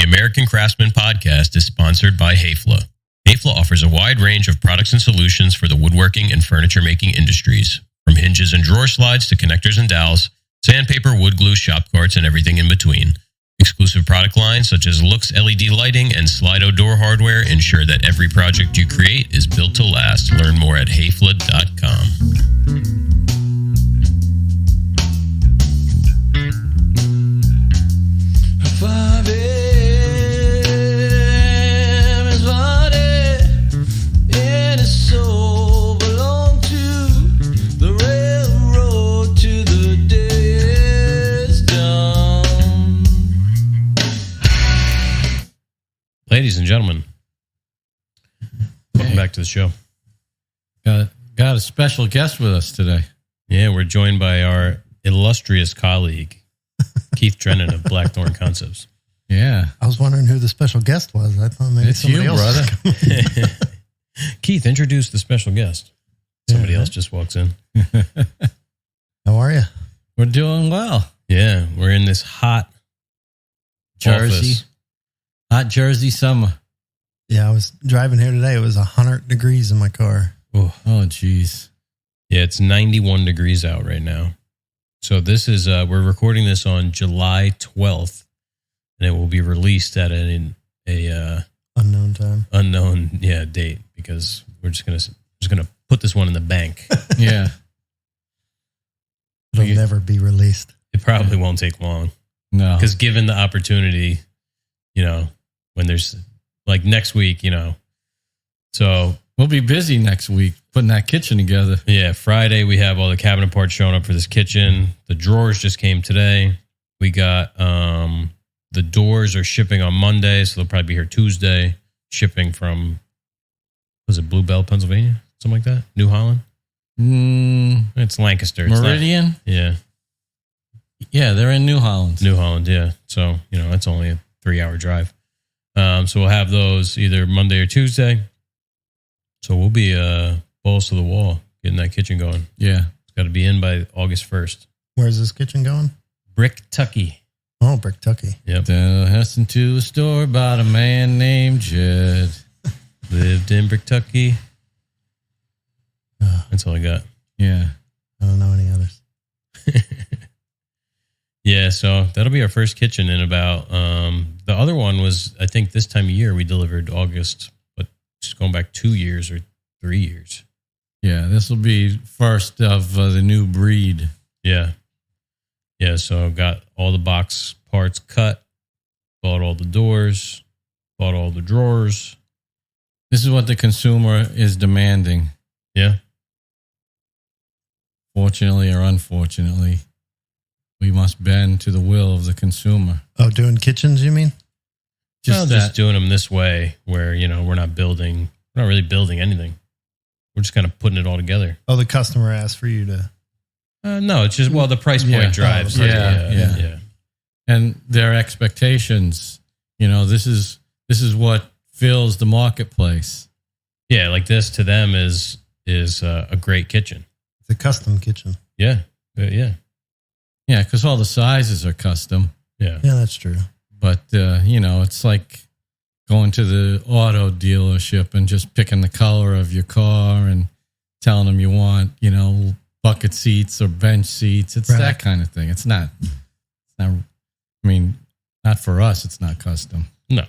American Craftsman podcast is sponsored by Hayfla. Hayfla offers a wide range of products and solutions for the woodworking and furniture making industries. From hinges and drawer slides to connectors and dowels, sandpaper, wood glue, shop carts, and everything in between. Exclusive product lines such as Lux LED lighting and Slido door hardware ensure that every project you create is built to last. Learn more at hayfla.com. 5 a.m. is what it and his soul belonged to the railroad to the day is done. Ladies and gentlemen, welcome back to the show. Got a special guest with us today. Yeah, we're joined by our illustrious colleague, Keith Drennan of Blackthorn Concepts. Yeah. I was wondering who the special guest was. I thought maybe It's somebody you, else. brother. Keith, introduce the special guest. Somebody else just walks in. How are you? We're doing well. Yeah, we're in this hot Jersey. office. Hot Jersey summer. Yeah, I was driving here today. It was 100 degrees in my car. Oh, jeez. Yeah, it's 91 degrees out right now. So this is, we're recording this on July 12th, and it will be released at a Unknown time. unknown date, because we're just gonna put this one in the bank. Yeah. It'll never be released. It probably won't take long, No. because given the opportunity, when there's like next week, so We'll be busy next week putting that kitchen together. yeah, Friday we have all the cabinet parts showing up for this kitchen. The drawers just came today. We got the doors are shipping on Monday, so they'll probably be here Tuesday. Shipping from, was it Blue Bell, Pennsylvania? Something like that? New Holland? It's Lancaster. It's Meridian? yeah. Yeah, they're in New Holland. New Holland, yeah. So, it's only a 3-hour drive. So we'll have those either Monday or Tuesday. So we'll be balls to the wall getting that kitchen going. Yeah. It's got to be in by August 1st. Where's this kitchen going? Bricktucky. Oh, Bricktucky. Yep. Heston to a story about a man named Jed. Lived in Bricktucky. That's all I got. Yeah. I don't know any others. Yeah, so that'll be our first kitchen in about, the other one was, I think this time of year we delivered August, but just going back 2 years or 3 years. Yeah, this will be first of the new breed. Yeah. Yeah, so got all the box parts cut, bought all the doors, bought all the drawers. This is what the consumer is demanding. Yeah. Fortunately or unfortunately, we must bend to the will of the consumer. Oh, doing kitchens, you mean? Just doing them this way where, we're not really building anything. We're just kind of putting it all together. Oh, the customer asked for you to. No, it's just, the price point drives. Yeah. And their expectations, this is what fills the marketplace. Yeah, like this to them is a great kitchen. It's a custom kitchen. Yeah. Yeah. Yeah, because all the sizes are custom. Yeah. Yeah, that's true. But, it's like going to the auto dealership and just picking the color of your car and telling them you want, bucket seats or bench seats. It's that kind of thing. It's not, not for us. It's not custom. No.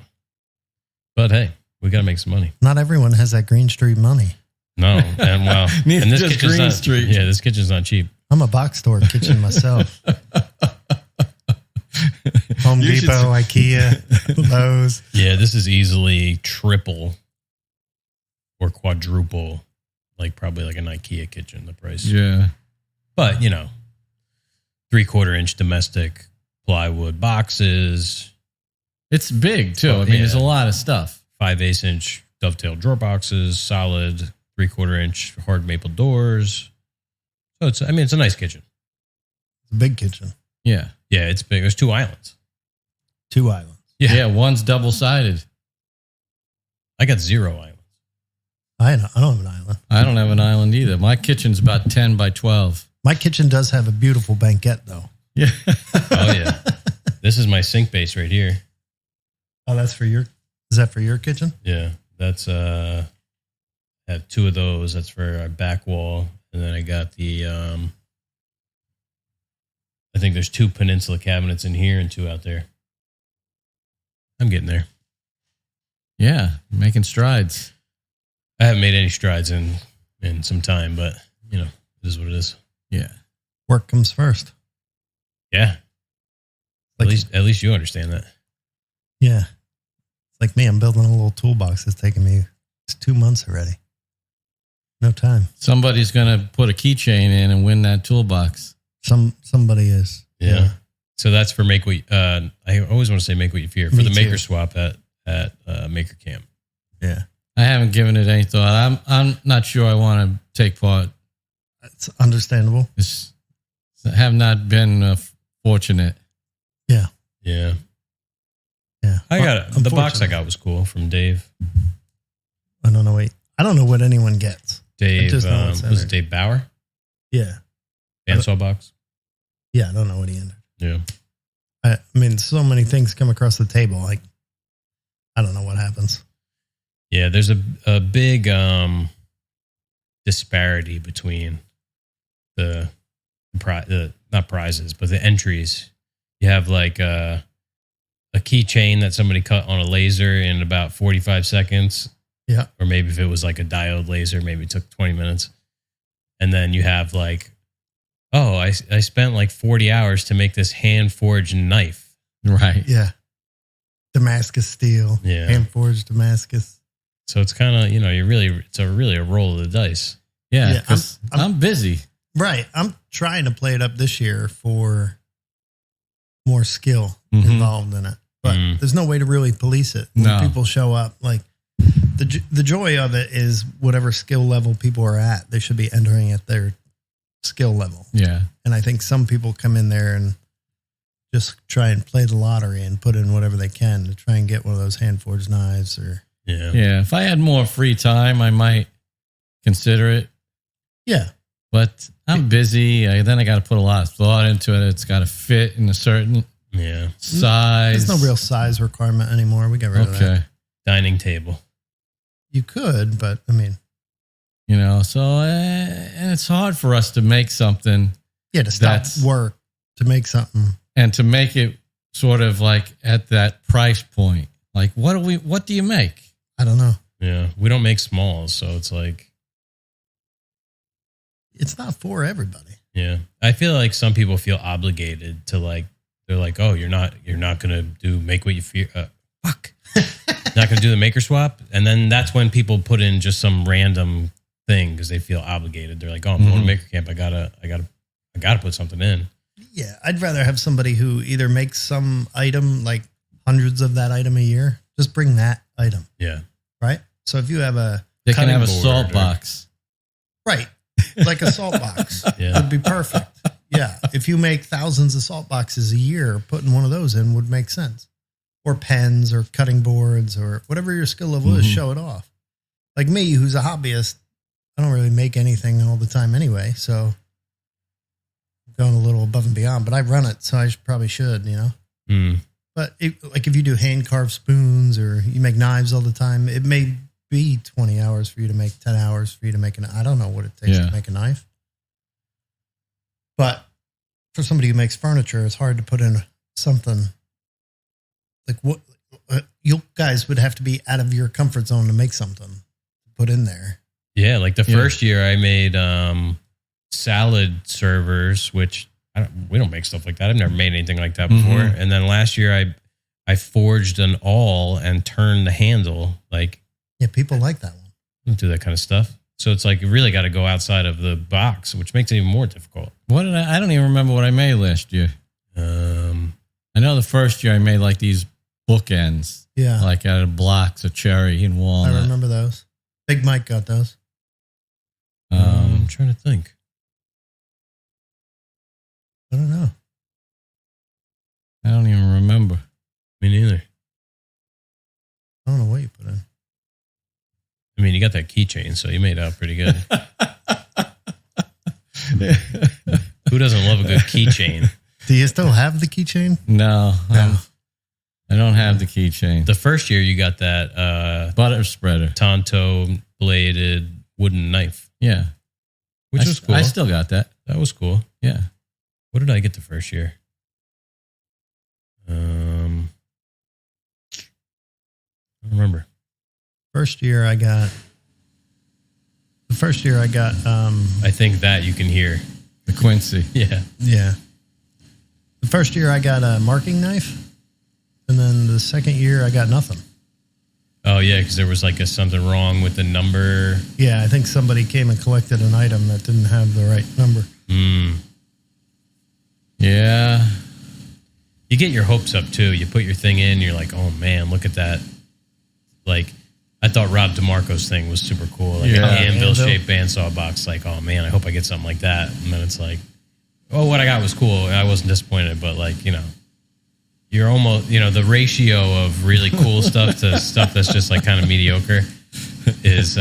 But hey, we got to make some money. Not everyone has that Greene Street money. No. And Neither and this does kitchen's Greene not, Street. Yeah, this kitchen's not cheap. I'm a box store kitchen myself. Home Depot, IKEA, Lowe's. Yeah, this is easily triple or quadruple, probably like an IKEA kitchen, the price. Yeah. But, 3/4 inch domestic plywood boxes. It's big, too. Oh, there's a lot of stuff. 5/8 inch dovetail drawer boxes, solid 3/4 inch hard maple doors. So it's a nice kitchen. It's a big kitchen. Yeah. Yeah, it's big. There's 2 islands. 2 islands. Yeah, one's double-sided. I got 0 islands. I don't have an island. I don't have an island either. My kitchen's about 10 by 12. My kitchen does have a beautiful banquette, though. Yeah. Oh, yeah. This is my sink base right here. Oh, is that for your kitchen? Yeah, that's I have 2 of those. That's for our back wall, and then I got the I think there's 2 peninsula cabinets in here and 2 out there. I'm getting there. Yeah, making strides. I haven't made any strides in some time, but you know, it is what it is. Yeah. Work comes first. Yeah. At least you understand that. Yeah. It's like me. I'm building a little toolbox. It's taking me 2 months already. No time. Somebody's going to put a keychain in and win that toolbox. Somebody is. Yeah. So that's for make what I always want to say make what you fear for Me the maker too. swap at Maker Camp. Yeah. I haven't given it any thought. I'm not sure I want to take part. It's understandable. I have not been fortunate. Yeah. Yeah. Yeah. I got the box I got was cool from Dave. I don't know what anyone gets. Dave just know what's in was it. it Dave Bauer? Yeah. Bandsaw box. Yeah. I don't know what he entered. Yeah. I mean, so many things come across the table. Like, I don't know what happens. Yeah, there's a big disparity between the not prizes, but the entries. You have like a keychain that somebody cut on a laser in about 45 seconds. Yeah. Or maybe if it was like a diode laser, maybe it took 20 minutes. And then you have like, oh, I spent like 40 hours to make this hand-forged knife. Right. Yeah. Damascus steel. Yeah. Hand forged Damascus. So it's kind of, it's really a roll of the dice. Yeah. Yeah, 'Cause I'm busy. Right. I'm trying to play it up this year for more skill Mhm. involved in it. But there's no way to really police it. When No. people show up, like the joy of it is whatever skill level people are at, they should be entering at their skill level. Yeah. And I think some people come in there and just try and play the lottery and put in whatever they can to try and get one of those hand forged knives or Yeah. If I had more free time, I might consider it. yeah. But I'm busy. Then I got to put a lot of thought into it. It's got to fit in a certain size. There's no real size requirement anymore. We got rid of that. Okay. Dining table. You could, but I mean, And it's hard for us to make something yeah, to stop That's- work to make something. and to make it sort of like at that price point. Like, what do you make? I don't know. Yeah. We don't make smalls, so it's like, It's not for everybody. yeah. I feel like some people feel obligated to like, they're like, oh, you're not going to do make what you fear. Fuck. Not going to do the maker swap. And then that's when people put in just some random thing because they feel obligated. They're like, oh, I'm going to Maker Camp. I gotta put something in. Yeah, I'd rather have somebody who either makes some item, like hundreds of that item a year, just bring that item, Yeah. right? So if you have They can have a Cutting salt board or- box. right, like a salt box, Yeah. would be perfect. Yeah, if you make thousands of salt boxes a year, putting one of those in would make sense. Or pens or cutting boards or whatever your skill level is, show it off. Like me, who's a hobbyist, I don't really make anything all the time anyway, so I'm going a little above and beyond, but I run it, so I probably should, But like if you do hand carved spoons or you make knives all the time, it may be 20 hours for you to make, 10 hours for you to make I don't know what it takes to make a knife. But for somebody who makes furniture, it's hard to put in something like what you guys would have to be out of your comfort zone to make something to put in there. Yeah. Like the first year I made salad servers, which we don't make stuff like that. I've never made anything like that before. And then last year I forged an awl and turned the handle. Like, Yeah, people like that one. I don't do that kind of stuff. So it's like you really got to go outside of the box, which makes it even more difficult. What did I don't even remember what I made last year. I know the first year I made like these bookends, Yeah, like out of blocks of cherry and walnut. I remember those. Big Mike got those. I'm trying to think. I don't know. I don't even remember. Me neither. I don't know what you put in. I mean, you got that keychain, so you made out pretty good. Who doesn't love a good keychain? Do you still have the keychain? No, No. I don't have the keychain. The first year you got that Butter spreader. Tonto bladed wooden knife, Yeah. which was cool. I still got that. That was cool. Yeah. What did I get the first year? I don't remember. First year I got. I think that you can hear. The Quincy. Yeah. Yeah. The first year I got a marking knife, and then the second year I got nothing. Oh yeah, because there was like something wrong with the number. Yeah, I think somebody came and collected an item that didn't have the right number. Yeah. You get your hopes up too. You put your thing in, you're like, oh man, look at that. Like, I thought Rob DeMarco's thing was super cool. Like an anvil-shaped bandsaw box. Like, oh man, I hope I get something like that. And then it's like, oh, what I got was cool. I wasn't disappointed, but like, you're almost, the ratio of really cool stuff to stuff that's just like kind of mediocre is,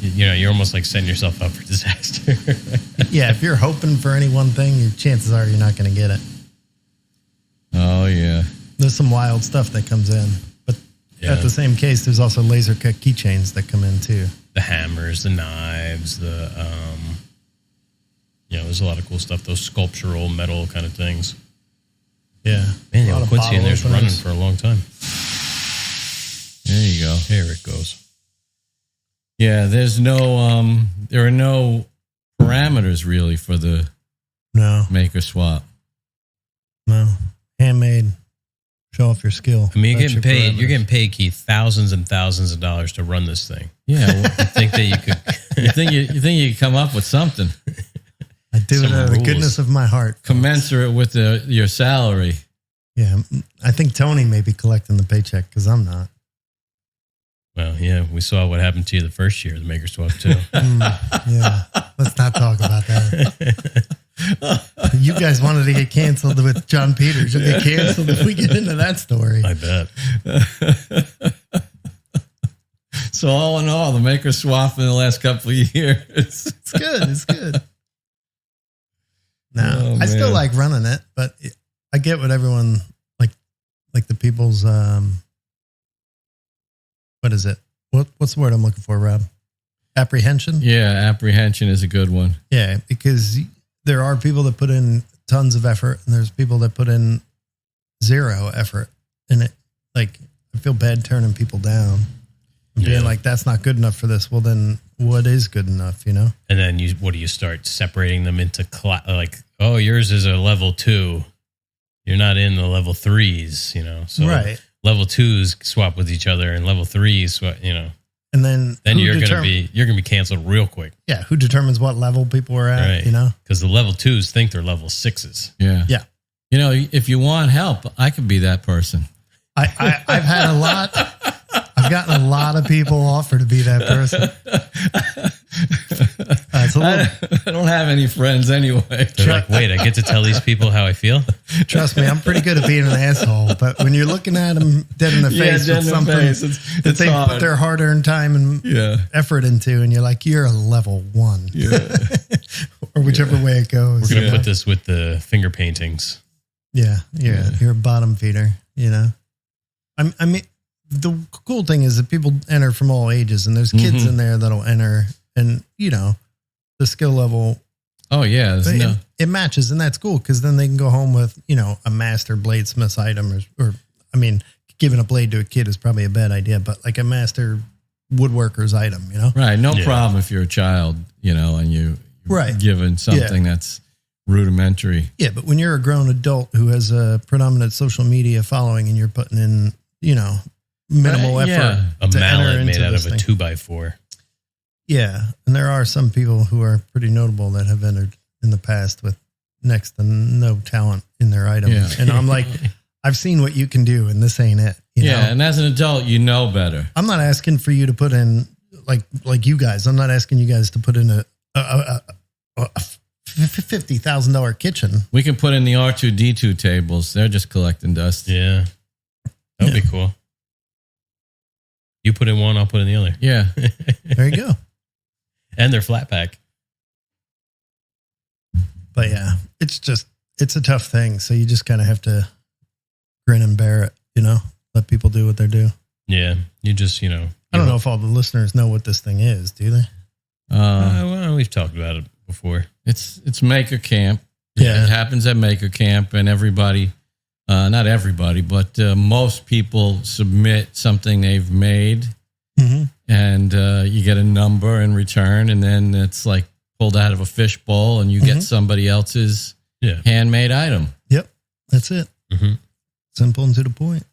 you're almost like setting yourself up for disaster. Yeah, if you're hoping for any one thing, your chances are you're not going to get it. Oh, yeah. There's some wild stuff that comes in. But at the same case, there's also laser cut keychains that come in too. The hammers, the knives, there's a lot of cool stuff. Those sculptural metal kind of things. Yeah. Man, A lot of Quincy in bottle there's running openers. for a long time. There you go. Here it goes. Yeah, there's no, there are no parameters really for the No. maker swap. No. Handmade. Show off your skill. I mean, That's you're your getting paid. parameters. You're getting paid, Keith, thousands and thousands of dollars to run this thing. Yeah. Well, You think that you could? you think you could come up with something I do it some out of the rules. goodness of my heart. commensurate with your salary? Yeah. I think Tony may be collecting the paycheck because I'm not. Well, yeah, we saw what happened to you the first year of the Maker Swap too. Yeah. Let's not talk about that. You guys wanted to get canceled with John Peters. You'll get canceled if we get into that story. I bet. So all in all, the maker swap in the last couple of years. It's good. It's good. No, Oh, I still man. like running it, but I get what everyone like the people's what is it? What's the word I'm looking for, Rob? Apprehension? Yeah, apprehension is a good one. Yeah, because there are people that put in tons of effort and there's people that put in zero effort in it. Like, I feel bad turning people down and being like, that's not good enough for this. Well, then what is good enough, And then what do you start separating them into like, oh, yours is a level 2. You're not in the level 3s, So Right. level 2s swap with each other and level 3s swap, And then who you're going to be canceled real quick. Yeah, who determines what level people are at, Right. Because the level 2s think they're level 6s. Yeah. Yeah. If you want help, I could be that person. I've had a lot. I've gotten a lot of people offer to be that person. It's a little, I don't have any friends anyway. They're like, wait, I get to tell these people how I feel? trust me, I'm pretty good at being an asshole. But when you're looking at them dead in the face dead with in the something face. that It's they hard. put their hard-earned time and effort into, and you're like, you're a level 1. Yeah. Or whichever way it goes. We're going to put this with the finger paintings. Yeah. You're a bottom feeder, I mean, the cool thing is that people enter from all ages, and there's kids in there that'll enter, and the skill level. Oh yeah. It matches, and that's cool because then they can go home with a master bladesmith's item, or I mean, giving a blade to a kid is probably a bad idea, but like a master woodworker's item, Right. No Yeah. problem if you're a child, and you're given something that's rudimentary. Yeah, but when you're a grown adult who has a predominant social media following, and you're putting in minimal effort, Yeah. A to enter mallet made into out this of a thing. 2x4. Yeah, and there are some people who are pretty notable that have entered in the past with next to no talent in their item. Yeah. And I'm like, I've seen what you can do, and this ain't it. You know? And as an adult, you know better. I'm not asking for you to put in like you guys. I'm not asking you guys to put in a $50,000 kitchen. We can put in the R2D2 tables. They're just collecting dust. Yeah. That would be cool. You put in one, I'll put in the other. Yeah. There you go. And they're flat pack. But yeah, it's a tough thing. So you just kind of have to grin and bear it, let people do what they do. Yeah. You just, I don't know if all the listeners know what this thing is, do they? Well, we've talked about it before. It's Maker Camp. Yeah. It happens at Maker Camp, and everybody, not everybody, but most people submit something they've made, and you get a number in return, and then it's like pulled out of a fishbowl, and you get somebody else's handmade item. Yep, that's it. Simple and to the point.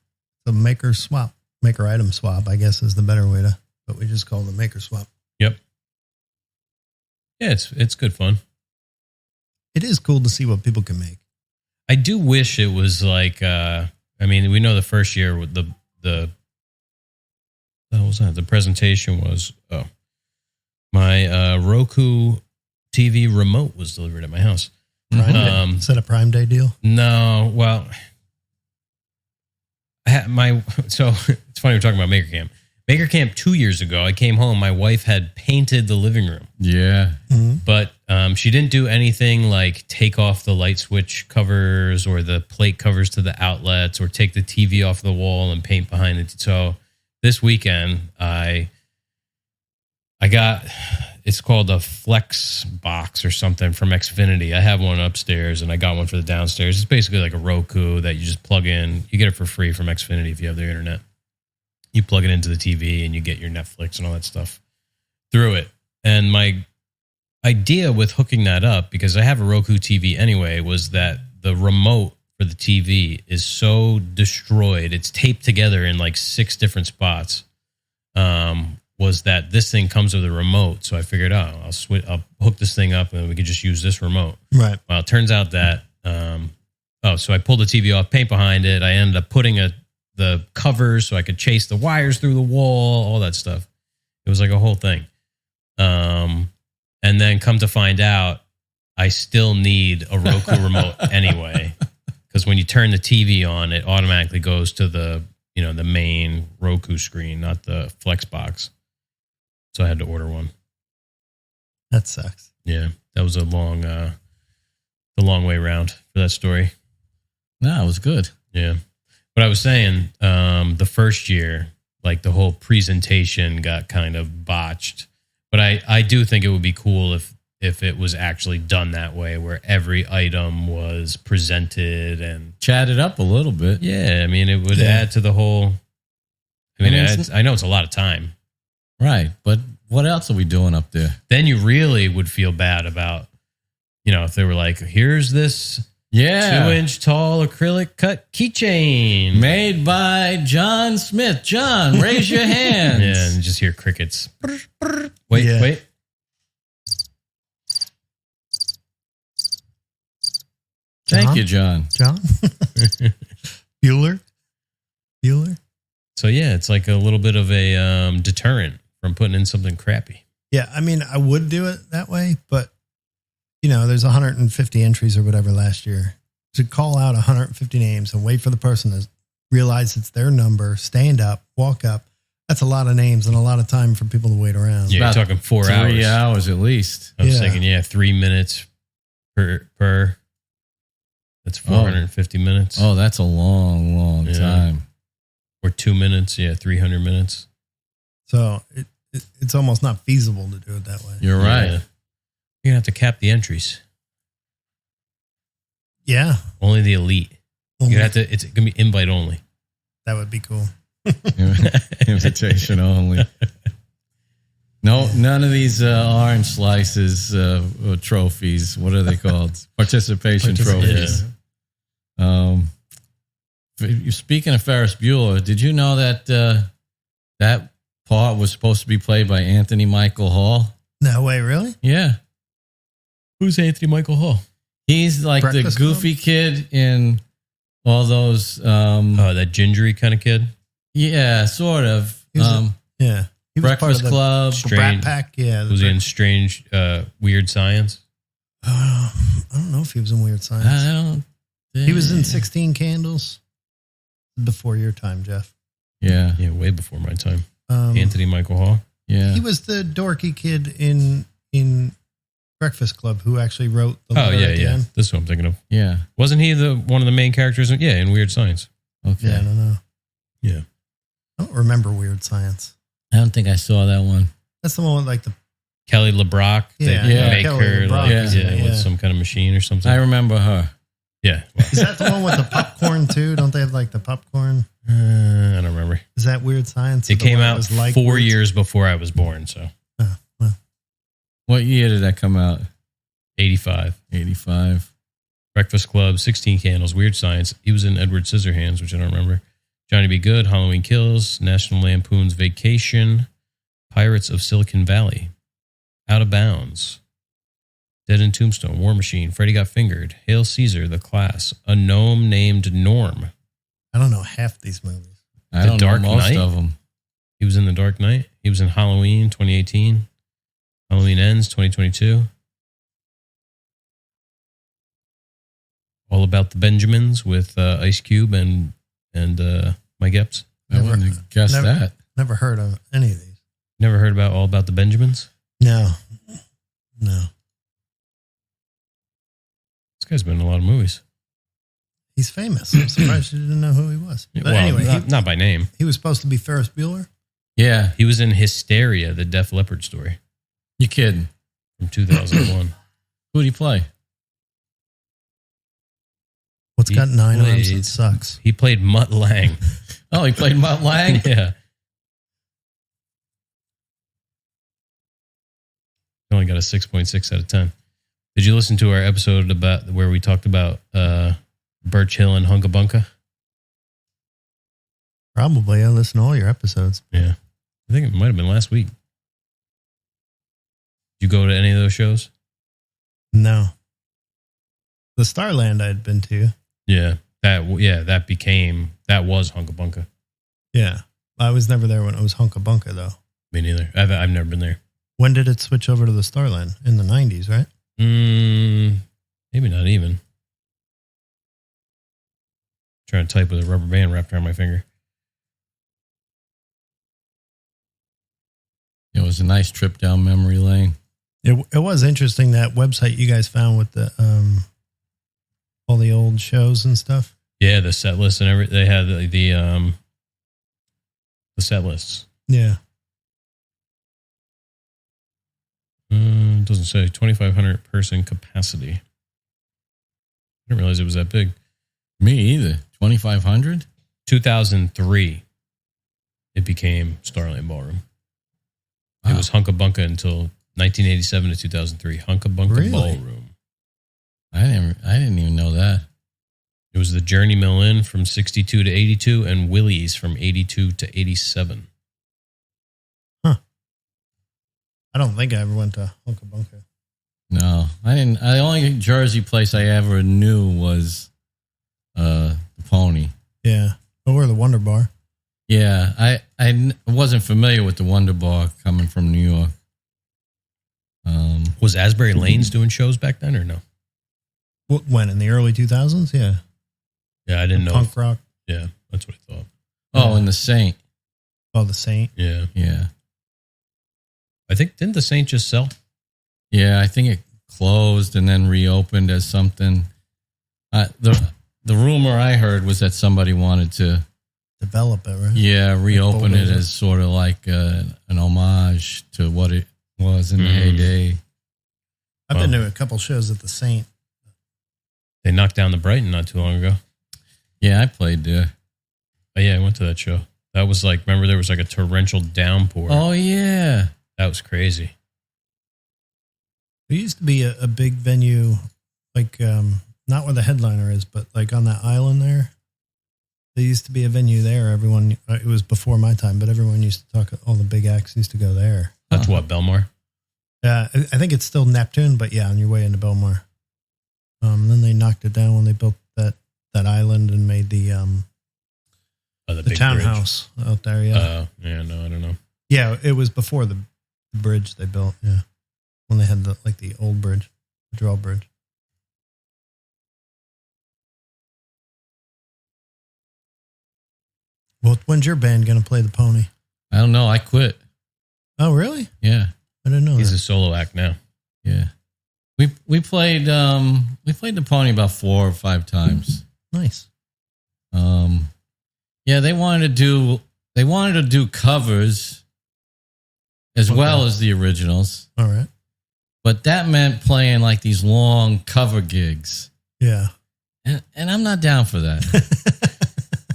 The maker swap, maker item swap, I guess is the better way to, but we just call it the maker swap. Yep. Yeah, it's good fun. It is cool to see what people can make. I do wish it was like, we know the first year with the what was that? The presentation was, my Roku TV remote was delivered at my house. Prime Day. Is that a Prime Day deal? No, well, so it's funny we're talking about Maker Camp. Maker Camp 2 years ago, I came home. My wife had painted the living room. Yeah. But she didn't do anything like take off the light switch covers or the plate covers to the outlets or take the TV off the wall and paint behind it. So this weekend, I got, it's called a Flex box or something from Xfinity. I have one upstairs and I got one for the downstairs. It's basically like a Roku that you just plug in. You get it for free from Xfinity if you have their internet. You plug it into the TV and you get your Netflix and all that stuff through it. And my idea with hooking that up, because I have a Roku TV anyway, was that the remote for the TV is so destroyed. It's taped together in like 6 different spots. Was that this thing comes with a remote. So I figured, I'll hook this thing up and we could just use this remote. Right. Well, it turns out that, so I pulled the TV off, paint behind it. I ended up putting the covers so I could chase the wires through the wall, all that stuff. It was like a whole thing. And then come to find out, I still need a Roku remote anyway. Because when you turn the TV on, it automatically goes to the main Roku screen, not the Flex box. So I had to order one. That sucks. Yeah, that was the long way around for that story. No, it was good. Yeah. But I was saying, the first year, like the whole presentation got kind of botched. But I do think it would be cool if it was actually done that way, where every item was presented and chatted up a little bit. Yeah, I mean, it would add to the whole. I know it's a lot of time. Right, but what else are we doing up there? Then you really would feel bad about, if they were like, here's this 2-inch tall acrylic cut keychain made by John Smith. John, raise your hands. Yeah, and just hear crickets. Wait. Thank you, John. John? Bueller? So, yeah, it's like a little bit of a deterrent from putting in something crappy. Yeah, I mean, I would do it that way, but, there's 150 entries or whatever last year. To call out 150 names and wait for the person to realize it's their number, stand up, walk up, that's a lot of names and a lot of time for people to wait around. Yeah, you're talking 4 hours. 3 hours at least. I was thinking, 3 minutes per. That's 450 minutes. Oh, that's a long time. Or 2 minutes, 300 minutes. So it's almost not feasible to do it that way. You're right. You're going to have to cap the entries. Yeah. Only the elite. You're gonna have to. It's going to be invite only. That would be cool. Invitation only. No, none of these orange slices or trophies. What are they called? Participation trophies. Yeah. Speaking of Ferris Bueller, did you know that that part was supposed to be played by Anthony Michael Hall? No way, really? Yeah. Who's Anthony Michael Hall? He's like Breakfast the goofy kid in all those. That gingery kind of kid. Yeah, sort of. He was Breakfast Club, Brat Pack. Yeah, was he in Strange, Weird Science? I don't know if he was in Weird Science. I don't. He was in 16 Candles. Before your time, Jeff. Yeah, way before my time. Anthony Michael Hall. Yeah, he was the dorky kid in Breakfast Club who actually wrote the letter at the end. This is what I'm thinking of. Yeah, wasn't he one of the main characters? In Weird Science. Okay, yeah, I don't know. Yeah, remember Weird Science. I don't think I saw that one. That's the one with like the Kelly LeBrock. Yeah, yeah, Make Kelly her LeBrock like, is in it, with yeah. some kind of machine or something. I remember her. Yeah. Is that the one with the popcorn too? Don't they have like the popcorn? I don't remember. Is that Weird Science? It The came one that out was like 4 Weird- years before I was born, so Oh, well. What year did that come out? 85. 85. Breakfast Club, 16 Candles, Weird Science. He was in Edward Scissorhands, which I don't remember. Johnny Be Good, Halloween Kills, National Lampoon's Vacation, Pirates of Silicon Valley, Out of Bounds, Dead in Tombstone, War Machine, Freddy Got Fingered, Hail Caesar, The Class, A Gnome Named Norm. I don't know half these movies. I The don't Dark know most Knight? of them. He was in The Dark Knight. He was in Halloween 2018. Halloween Ends 2022. All About the Benjamins with Ice Cube and Mike Epps. I wouldn't have guessed never- that. Never heard of any of these. Never heard about All About the Benjamins? No. This guy's been in a lot of movies. He's famous. I'm surprised you didn't know who he was. But Well, anyway, not by name. he was supposed to be Ferris Bueller. Yeah, He was in Hysteria, the Def Leppard story you kidding. from 2001. Who did he play? What's got 9 arms played- that sucks? He played Mutt Lang. Oh, he played Mutt Lang? Yeah. He only got a 6.6 out of 10. Did you listen to our episode about where we talked about Birch Hill and Hunka Bunka? Probably. I listen to all your episodes. Yeah. I think it might have been last week. Did you go to any of those shows? No. The Starland I'd been to. Yeah. That was Hunka Bunka. Yeah. I was never there when it was Hunka Bunka, though. Me neither. I've never been there. When did it switch over to the Starland? In the 90s, right? Maybe not even. Trying to type with a rubber band wrapped around my finger. It was a nice trip down memory lane. It was interesting, that website you guys found with the all the old shows and stuff. Yeah, the set list and everything. They had the set lists. Yeah. It doesn't say 2,500 person capacity. I didn't realize it was that big. Me either. 2,500? 2003, it became Starland Ballroom. It Wow. was Hunka Bunka until 1987 to 2003. Hunka Bunka Really? Ballroom. I didn't even know that. It was the Journey Mill Inn from 62 to 82 and Willie's from 82 to 87. I don't think I ever went to Hunka Bunka. No, I didn't. The only Jersey place I ever knew was the Pony. Yeah. Or the Wonder Bar. Yeah, I wasn't familiar with the Wonder Bar coming from New York. Was Asbury Lanes doing shows back then or no? When? In the early 2000s? Yeah. Yeah, I didn't know. Punk rock. Yeah, that's what I thought. Oh, and the Saint. Oh, the Saint. Yeah. Yeah. I think, didn't the Saint just sell? Yeah, I think it closed and then reopened as something. The rumor I heard was that somebody wanted to, Develop it, right? reopen it bulldozer. as sort of like an homage to what it was in the Mhm. heyday. I've been to a couple shows at the Saint. They knocked down the Brighton not too long ago. Yeah, I played there. Oh, yeah, I went to that show. That was like, remember there was like a torrential downpour. Oh, yeah. That was crazy. There used to be a big venue, like not where the headliner is, but like on that island there. There used to be a venue there. Everyone, it was before my time, but everyone used to talk. All the big acts used to go there. That's what, Belmar? Yeah, I think it's still Neptune, but yeah, on your way into Belmar. Then they knocked it down when they built that island and made the Oh, the the big townhouse out there. Yeah, Yeah, no, I don't know. yeah, it was before the bridge they built. Yeah, when they had the old bridge, the drawbridge. Well, when's your band gonna play the Pony? I don't know. I quit. Oh, really? Yeah. I didn't know He's that. a solo act now. Yeah. We played the Pony about 4 or 5 times. Nice. Yeah, they wanted to do they wanted to do covers as well as the originals, All right. but that meant playing like these long cover gigs. Yeah. And I'm not down for that.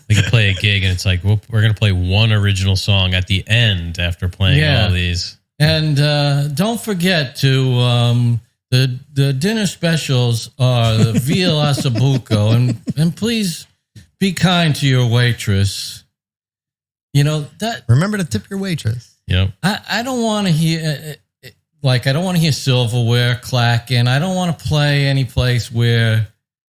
We could play a gig and it's like, well, we're going to play one original song at the end after playing all these. And don't forget to the dinner specials are the veal asabuco, and please be kind to your waitress. You know that. Remember to tip your waitress. Yep. I don't want to hear I don't want to hear silverware clacking. I don't want to play any place where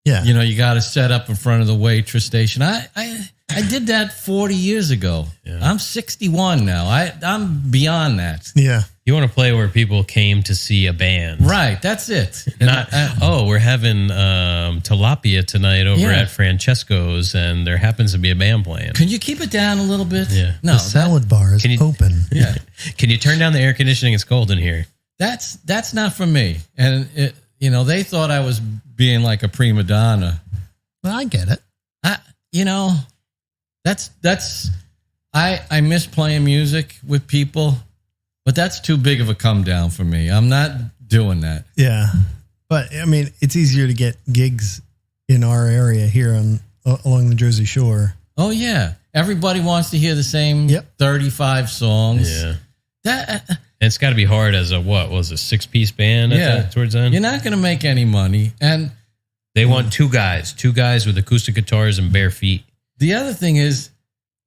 you got to set up in front of the waitress station. I did that 40 years ago. Yeah. I'm 61 now. I'm beyond that. Yeah. You want to play where people came to see a band. Right. That's it. Not, we're having tilapia tonight over at Francesco's and there happens to be a band playing. Can you keep it down a little bit? Yeah. No. The salad bar is open. Yeah. Can you turn down the air conditioning? It's cold in here. That's not for me. And, they thought I was being like a prima donna. Well, I get it. I miss playing music with people, but that's too big of a come down for me. I'm not doing that. Yeah. But I mean, it's easier to get gigs in our area here along the Jersey Shore. Oh yeah. Everybody wants to hear the same 35 songs. Yeah. And it's got to be hard as a 6-piece band towards the end? You're not going to make any money. And they want two guys with acoustic guitars and bare feet. The other thing is,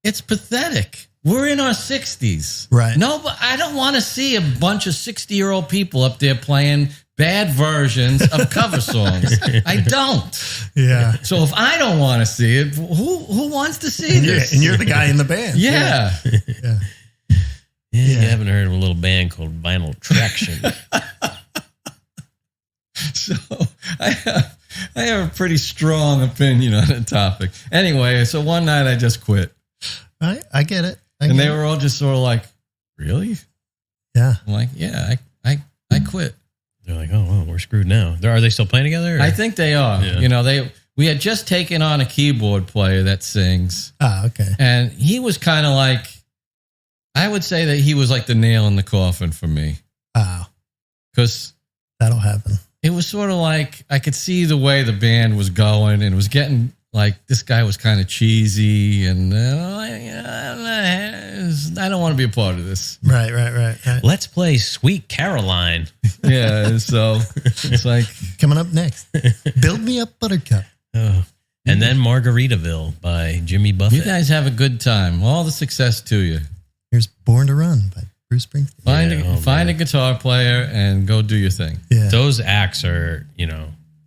it's pathetic. We're in our 60s. Right. No, but I don't want to see a bunch of 60-year-old people up there playing bad versions of cover songs. I don't. Yeah. So if I don't want to see it, who wants to see this? And you're the guy in the band. Yeah. Yeah. You haven't heard of a little band called Vinyl Traction. So I have a pretty strong opinion on the topic. Anyway, so one night I just quit. I get it. They were all just sort of like, really? Yeah. I'm like, yeah, I quit. They're like, oh, well, we're screwed now. Are they still playing together? Or? I think they are. Yeah. We had just taken on a keyboard player that sings. Ah, okay. And he was kind of like, I would say that he was like the nail in the coffin for me. Wow. Because that'll happen. It was sort of like I could see the way the band was going, and it was getting like this guy was kind of cheesy, and I don't want to be a part of this. Right. Let's play Sweet Caroline. Yeah, so it's like coming up next. Build Me Up, Buttercup. Oh. And then Margaritaville by Jimmy Buffett. You guys have a good time. All the success to you. Here's Born to Run by Bruce Springsteen. Find a guitar player and go do your thing. Yeah. Those acts are,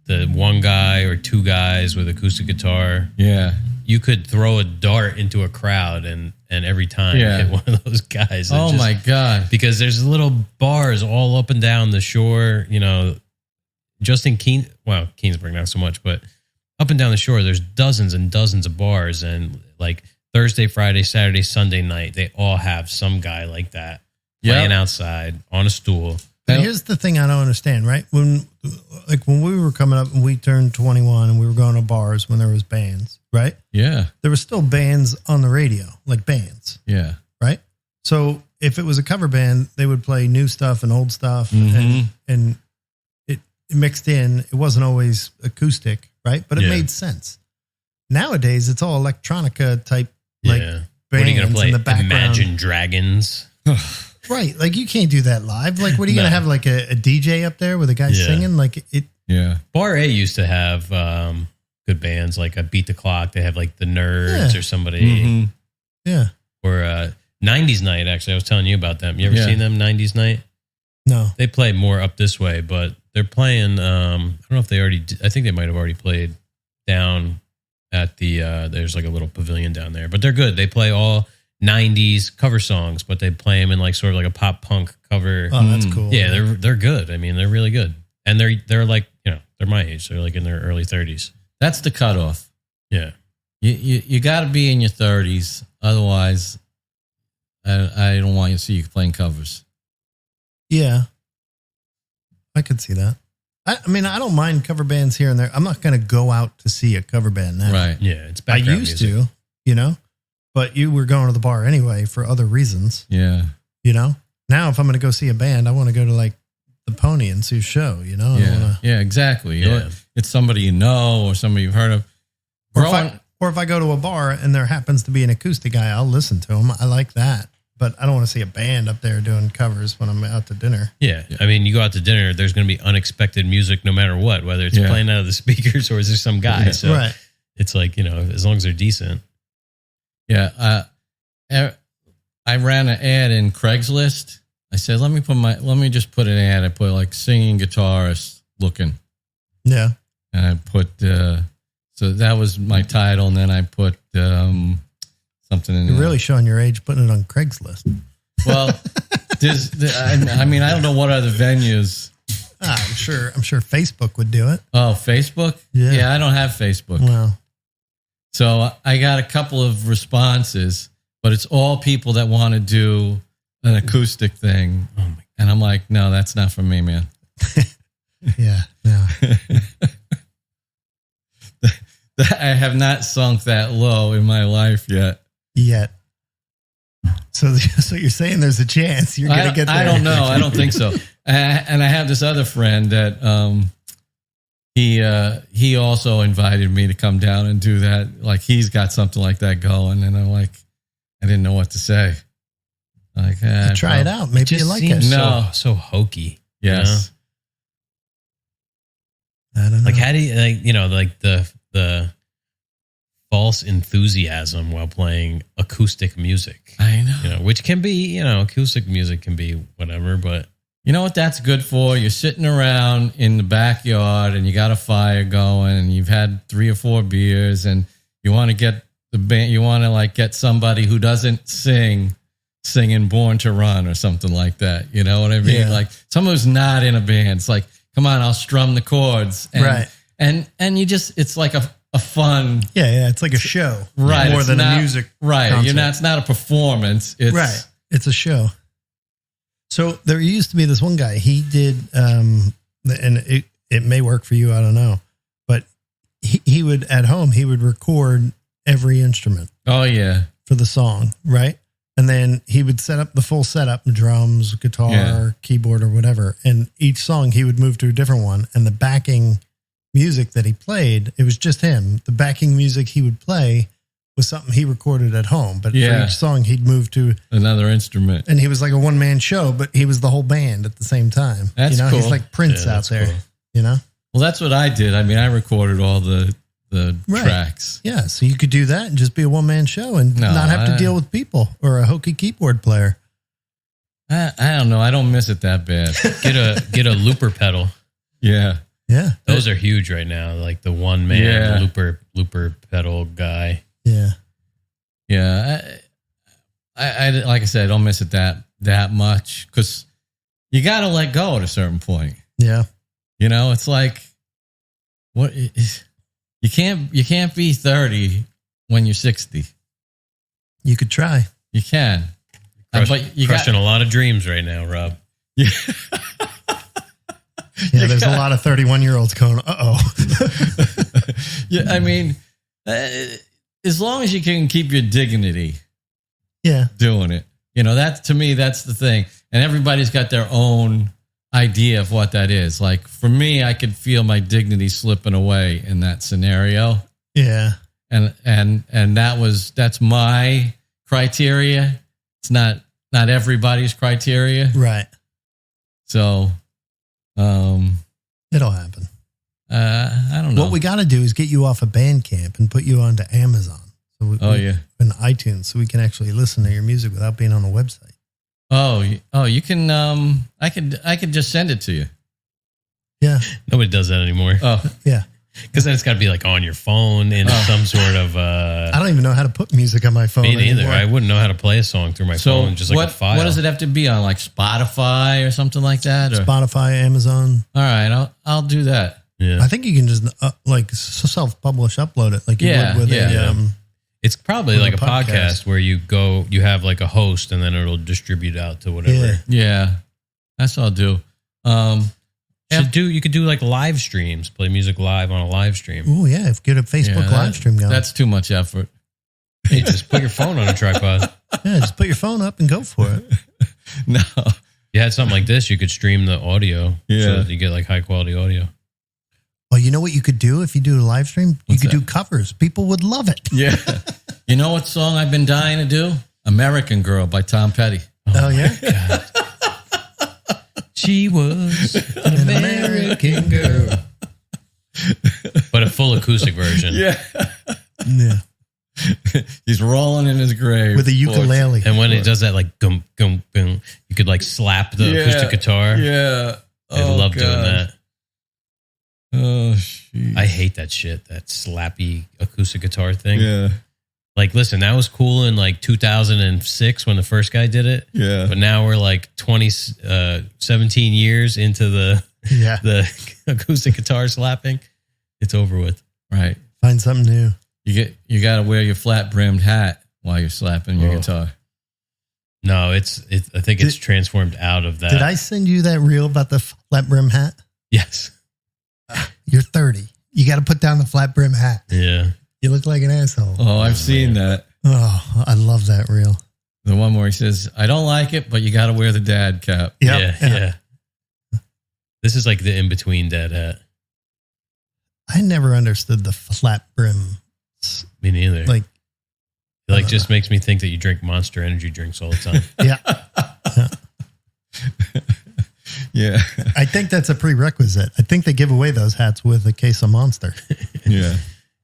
the one guy or two guys with acoustic guitar. Yeah. You could throw a dart into a crowd and every time hit one of those guys. Oh, my God. Because there's little bars all up and down the shore, just in Keensburg, not so much, but up and down the shore, there's dozens and dozens of bars. And like Thursday, Friday, Saturday, Sunday night, they all have some guy like that playing outside on a stool. But here's the thing I don't understand, right? When we were coming up and we turned 21 and we were going to bars when there was bands, right? Yeah. There were still bands on the radio, like bands. Yeah. Right? So if it was a cover band, they would play new stuff and old stuff and it mixed in. It wasn't always acoustic, right? But it made sense. Nowadays, it's all electronica type, bands what are you going to play? In the background. Imagine Dragons. Right. Like you can't do that live. Like what are you going to have like a DJ up there with a guy singing? Like it. Yeah. Bar A used to have good bands like Beat the Clock. They have like the Nerds or somebody. Mm-hmm. Yeah. Or 90s Night, actually. I was telling you about them. You ever seen them, 90s Night? No. They play more up this way, but they're playing, I don't know if they already, I think they might have already played down at the, there's like a little pavilion down there, but they're good. They play all 90s cover songs, but they play them in like sort of like a pop punk cover. Oh, that's cool. Yeah, they're good. I mean, they're really good. And they're like, they're my age. They're like in their early 30s. That's the cutoff. Yeah. You got to be in your 30s. Otherwise, I don't want you to see you playing covers. Yeah. I could see that. I mean, I don't mind cover bands here and there. I'm not going to go out to see a cover band now. Right. Yeah, it's I background used music. to, but you were going to the bar anyway for other reasons. Yeah. You know, now if I'm going to go see a band, I want to go to like the Pony and see a show, you know? Yeah, exactly. Yeah. Or it's somebody you know or somebody you've heard of. Or if I go to a bar and there happens to be an acoustic guy, I'll listen to him. I like that. But I don't want to see a band up there doing covers when I'm out to dinner. Yeah. I mean, you go out to dinner, there's going to be unexpected music no matter what, whether it's playing out of the speakers or is there some guy. So Right. it's like, you know, as long as they're decent. Yeah. I ran an ad in Craigslist. I said, let me just put an ad. I put like singing guitarist looking. Yeah. And I put, so that was my title. And then I put something in You're there. really showing your age putting it on Craigslist. Well, I mean, I don't know what other venues. I'm sure Facebook would do it. Oh, Facebook? Yeah. I don't have Facebook. Well, So I got a couple of responses, but it's all people that want to do an acoustic thing. And I'm like, no, that's not for me, man. yeah. No. I have not sunk that low in my life yet. Yet. So you're saying there's a chance you're going to get there? I don't know. I don't think so. And I have this other friend that he also invited me to come down and do that. Like he's got something like that going, and I'm like, I didn't know what to say. Like, try it out. Maybe you like it. No. So hokey. Yes. I don't know. Like how do you like the false enthusiasm while playing acoustic music? I know. You know, which can be, acoustic music can be whatever, but You know what that's good for? You're sitting around in the backyard and you got a fire going and you've had 3 or 4 beers and you want to get the band, you want to like get somebody who doesn't singing Born to Run or something like that. You know what I mean? Yeah. Like someone who's not in a band. It's like, come on, I'll strum the chords. And, Right. And you just, it's like a fun. Yeah. It's like a show. Right. More It's than not- a music. Right. concert. It's not a performance. It's Right. It's a show. So there used to be this one guy, he did, and it may work for you, I don't know, but he would, at home, he would record every instrument Oh yeah. for the song, right? And then he would set up the full setup, drums, guitar, Yeah. keyboard, or whatever. And each song he would move to a different one. And the backing music that he played, it was just him. The backing music he would play was something he recorded at home. But for Yeah. each song he'd move to, Another instrument. and he was like a one-man show, but he was the whole band at the same time. That's He's cool. like Prince Yeah, out that's there, cool. you know? Well, that's what I did. I mean, I recorded all the Right. tracks. Yeah, so you could do that and just be a one-man show and No, not have to I- deal with people or a hokey keyboard player. I don't know. I don't miss it that bad. get a looper pedal. Yeah. Yeah, Those are huge right now. Like the one man Yeah. looper pedal guy. yeah. Yeah. I like I said, I don't miss it that much because you got to let go at a certain point. Yeah. You know, it's like you can't be 30 when you're 60. You could try. You can. But you Crushing a lot of dreams right now, Rob. Yeah. Yeah, there's a lot of 31-year-olds going, uh-oh. Yeah, I mean, as long as you can keep your dignity Yeah. doing it, you know, to me, that's the thing. And everybody's got their own idea of what that is. Like for me, I could feel my dignity slipping away in that scenario. Yeah. And that's my criteria. It's not everybody's criteria. Right. So, It'll happen. I don't know. What we got to do is get you off of Bandcamp and put you onto Amazon. So yeah. And iTunes, so we can actually listen to your music without being on the website. You can, I could just send it to you. Yeah. Nobody does that anymore. Oh, Yeah. Because then it's got to be like on your phone in some sort of. I don't even know how to put music on my phone Me neither. anymore. I wouldn't know how to play a song through my so phone, just like a file. what does it have to be on? Like Spotify or something like that? Or? Spotify, Amazon. All right, I'll do that. Yeah. I think you can just self-publish, upload it like you Yeah, would with yeah. It's probably On like a a podcast podcast. where you have like a host and then it'll distribute out to whatever. Yeah. Yeah, that's what I'll do. You could do like live streams, play music live on a live stream. Oh yeah, if get a Facebook Yeah, live stream going. That's too much effort. Hey, just put your phone on a tripod. Yeah, just put your phone up and go for it. No. You had something like this, you could stream the audio. Yeah. So that you get like high quality audio. Well, you know what you could do if you do a live stream? What's you could that? do covers. People would love it. Yeah. You know what song I've been dying to do? American Girl by Tom Petty. Oh, yeah? God. She was an American girl. But a full acoustic version. Yeah. Yeah. He's rolling in his grave. With a ukulele. And when it does that, like, gum, gum, gum, you could, like, slap the acoustic guitar. Yeah. I love doing that. Oh, shit. I hate that shit, that slappy acoustic guitar thing. Yeah. Like, listen, that was cool in, like, 2006 when the first guy did it. Yeah. But now we're, like, 17 years into the acoustic guitar slapping. It's over with. Right. Find something new. You got to wear your flat brimmed hat while you're slapping your guitar. No, I think it's transformed out of that. Did I send you that reel about the flat brim hat? Yes. You're 30. You got to put down the flat brim hat. Yeah. You look like an asshole. Oh, I've seen that. Oh, I love that reel. The one where he says, I don't like it, but you got to wear the dad cap. Yep. Yeah. This is like the in-between dad hat. I never understood the flat brim. Me neither. Like, just makes me think that you drink Monster Energy drinks all the time. yeah. Yeah. I think that's a prerequisite. I think they give away those hats with a case of Monster. Yeah.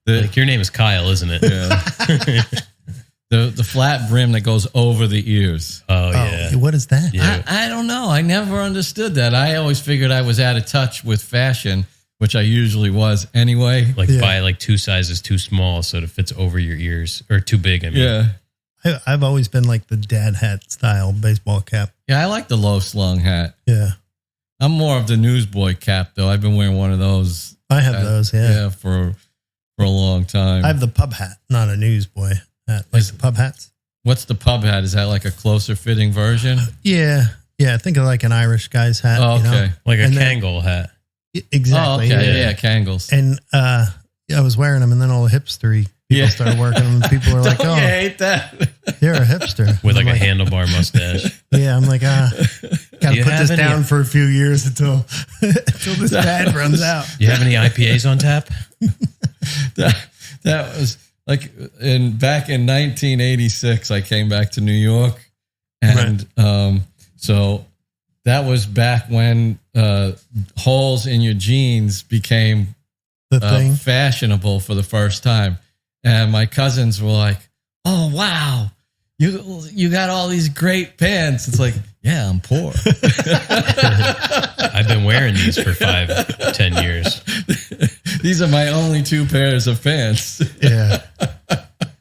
Like your name is Kyle, isn't it? Yeah. The flat brim that goes over the ears. Oh, yeah. What is that? Yeah. I don't know. I never understood that. I always figured I was out of touch with fashion, which I usually was anyway. Like buy like 2 sizes too small so it fits over your ears, or too big. I mean. Yeah. I've always been like the dad hat style baseball cap. Yeah, I like the low slung hat. Yeah. I'm more of the newsboy cap, though. I've been wearing one of those. I have those, yeah. For a long time. I have the pub hat, not a newsboy hat. Like the pub hats. What's the pub hat? Is that like a closer fitting version? Yeah. Yeah. Think of like an Irish guy's hat. Oh, okay. You know? Like a And then- Kangol hat. Exactly. Oh, okay. Yeah, Kangles. And I was wearing them, and then all the hipstery people started working them, and people were like, Don't oh, you hate that? you're a hipster. With I'm like a handlebar mustache. Yeah, I'm like, gotta you put have this any- down for a few years until this pad runs out. You have any IPAs on tap? That was like back in 1986, I came back to New York. And so that was back when holes in your jeans became The thing. fashionable for the first time. And my cousins were like, oh, wow, you got all these great pants. It's like, yeah, I'm poor. I've been wearing these for 5-10 years. These are my only 2 pairs of pants. Yeah.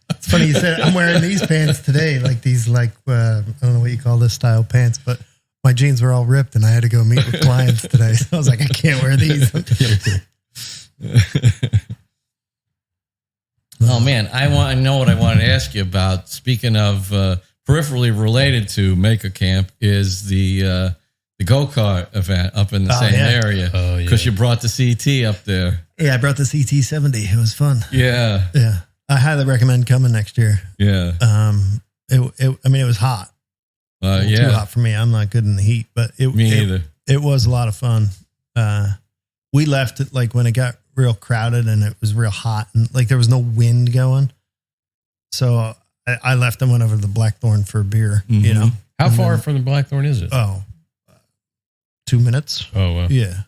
It's funny you said I'm wearing these pants today, like these, like, I don't know what you call this style pants, but my jeans were all ripped and I had to go meet with clients today. So I was like, I can't wear these. Oh man, I know what I wanted to ask you about. Speaking of peripherally related to Maker Camp, is the go-kart event up in the same area. Oh, yeah. Because you brought the CT up there. Yeah, I brought the CT70. It was fun. Yeah, Yeah. I highly recommend coming next year. yeah, It was hot. Too yeah. hot for me. I'm not good in the heat, but Me neither. It was a lot of fun. We left it like when it got real crowded and it was real hot and like there was no wind going. So I left and went over to the Blackthorn for a beer, you know. How And far then- from the Blackthorn is it? 2 minutes. Oh, wow. Yeah.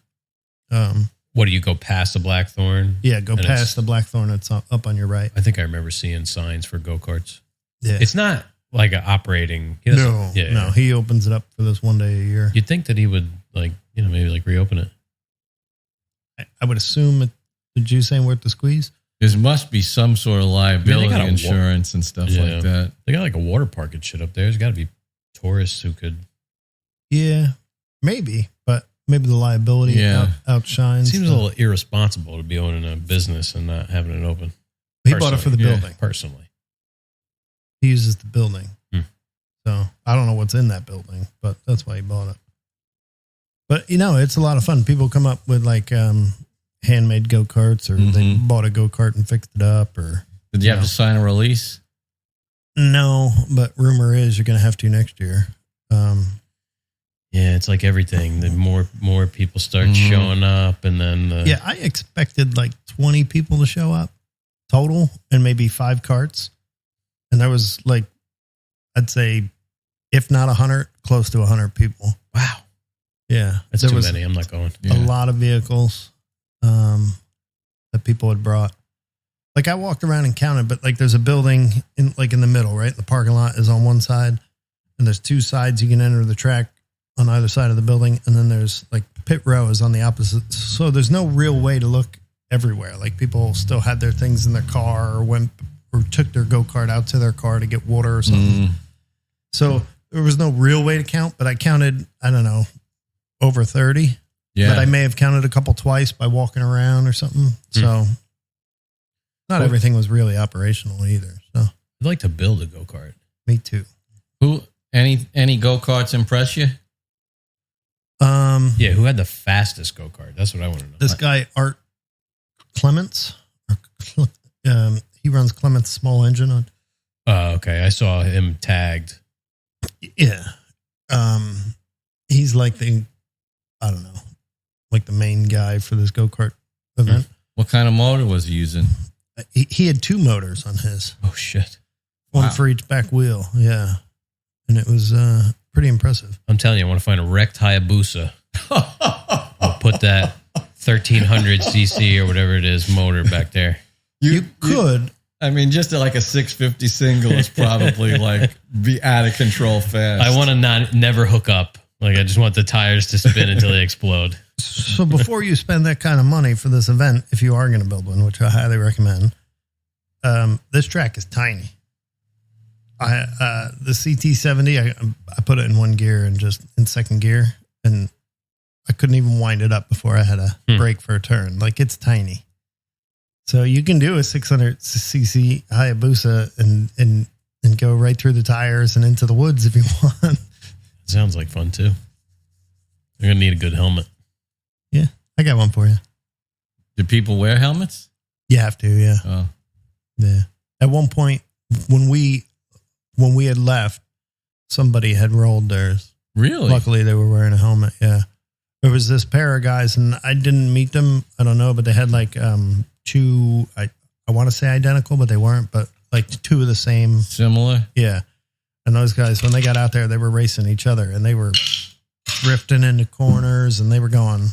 What do you go past the Blackthorn? Yeah, go And past the Blackthorn. It's up on your right. I think I remember seeing signs for go-karts. Yeah. It's not like an operating. No. He opens it up for this one day a year. You'd think that he would maybe like reopen it. I would assume the juice ain't worth the squeeze. There must be some sort of liability got a insurance and stuff like that. They got like a water park and shit up there. There's got to be tourists who could. Yeah, maybe, but maybe the liability outshines. Seems a little irresponsible to be owning a business and not having it open. He bought it for the Yeah. building. Personally. He uses the building. Hmm. So I don't know what's in that building, but that's why he bought it. But, it's a lot of fun. People come up with like handmade go-karts or they bought a go-kart and fixed it up. Or Did you have to sign a release? No, but rumor is you're going to have to next year. Yeah, it's like everything. The more people start showing up, and then yeah, I expected like 20 people to show up total, and maybe 5 carts, and there was like, I'd say, if not 100, close to 100 people. wow, Yeah, that's there too was many. I'm not going. a lot of vehicles that people had brought. Like I walked around and counted, but like there's a building in the middle, right? The parking lot is on one side, and there's 2 sides you can enter the track on either side of the building, and then there's like pit row is on the opposite. So there's no real way to look everywhere. Like people still had their things in their car or took their go-kart out to their car to get water or something. So there was no real way to count, but I counted, I don't know, over 30. Yeah. But I may have counted a couple twice by walking around or something. So not everything was really operational either. So I'd like to build a go-kart. me too. Any go-karts impress you? Yeah, who had the fastest go-kart? That's what I want to know. This guy, Art Clements, he runs Clements Small Engine on. Okay. I saw him tagged. Yeah. He's like the main guy for this go-kart event. What kind of motor was he using? He had 2 motors on his. Oh, shit. One Wow. for each back wheel. Yeah. And it was pretty impressive. I'm telling you, I want to find a wrecked Hayabusa. I'll put that 1300 cc or whatever it is motor back there. You could. I mean, just like a 650 single is probably like be out of control fast. I want to never hook up. Like, I just want the tires to spin until they explode. So before you spend that kind of money for this event, if you are going to build one, which I highly recommend, this track is tiny. The CT70, I put it in 1 gear and just in 2nd gear, and I couldn't even wind it up before I had a brake for a turn. Like, it's tiny. So you can do a 600cc Hayabusa and go right through the tires and into the woods if you want. Sounds like fun, too. You're going to need a good helmet. Yeah, I got one for you. Do people wear helmets? You have to, yeah. Oh, Yeah. At one point, when we had left, somebody had rolled theirs. really? Luckily, they were wearing a helmet. Yeah. There was this pair of guys, and I didn't meet them. I don't know, but they had like 2, I want to say identical, but they weren't, but like 2 of the same. Similar? Yeah. And those guys, when they got out there, they were racing each other, and they were drifting into corners, and they were going.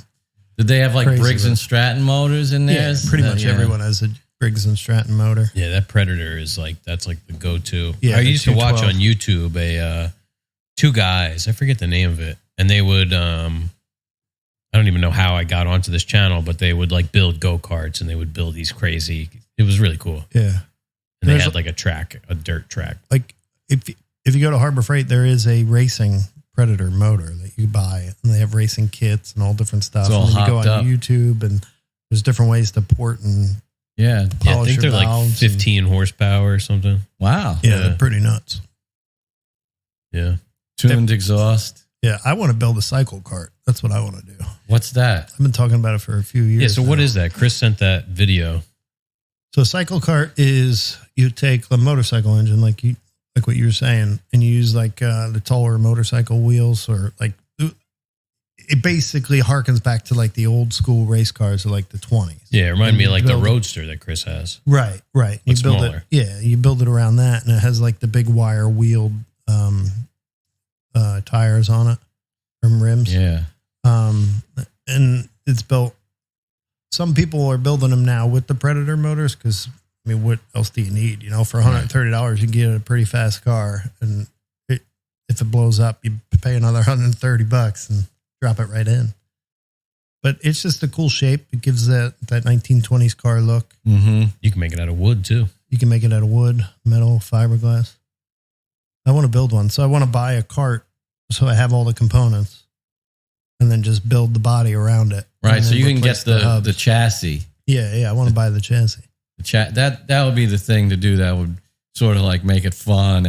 Did they have like Crazy, Briggs and but- Stratton motors in there? Yeah, pretty much Yeah. everyone has a Briggs and Stratton motor. Yeah, that Predator is like, that's like the go-to. Yeah, I the used to watch 212. on YouTube 2 guys, I forget the name of it, and they would, I don't even know how I got onto this channel, but they would like build go-karts, and they would build these crazy, it was really cool. Yeah. And they There's had like a dirt track. Like if you go to Harbor Freight, there is a racing Predator motor that you buy, and they have racing kits and all different stuff. It's all and then you go hopped on up. YouTube, and there's different ways to port and Yeah. Yeah, I polish think your they're like valves 15 horsepower or something. Wow. yeah, Yeah. they're pretty nuts. Yeah. Tuned exhaust. Yeah, I want to build a cycle cart. That's what I want to do. What's that? I've been talking about it for a few years. Yeah, so what now. is that? Chris sent that video. So a cycle cart is you take a motorcycle engine, like what you were saying, and you use like the taller motorcycle wheels, or like it basically harkens back to like the old school race cars of like the 20s. Yeah, it reminded me of like the Build- Roadster that Chris has. Right. You But build smaller. it. Yeah, you build it around that, and it has like the big wire wheeled tires on it, from rims. Yeah. And it's built. Some people are building them now with the Predator motors because, I mean, what else do you need? You know, for $130, you can get a pretty fast car, and if it blows up, you pay another $130 and drop it right in. But it's just a cool shape. It gives that 1920s car look. Mm-hmm. You can make it out of wood too. You can make it out of wood, metal, fiberglass. I want to build one. So I want to buy a cart so I have all the components, and then just build the body around it. Right. And So then you can replace get the hubs. chassis. Yeah. I want to buy the chassis. That would be the thing to do. That would sort of like make it fun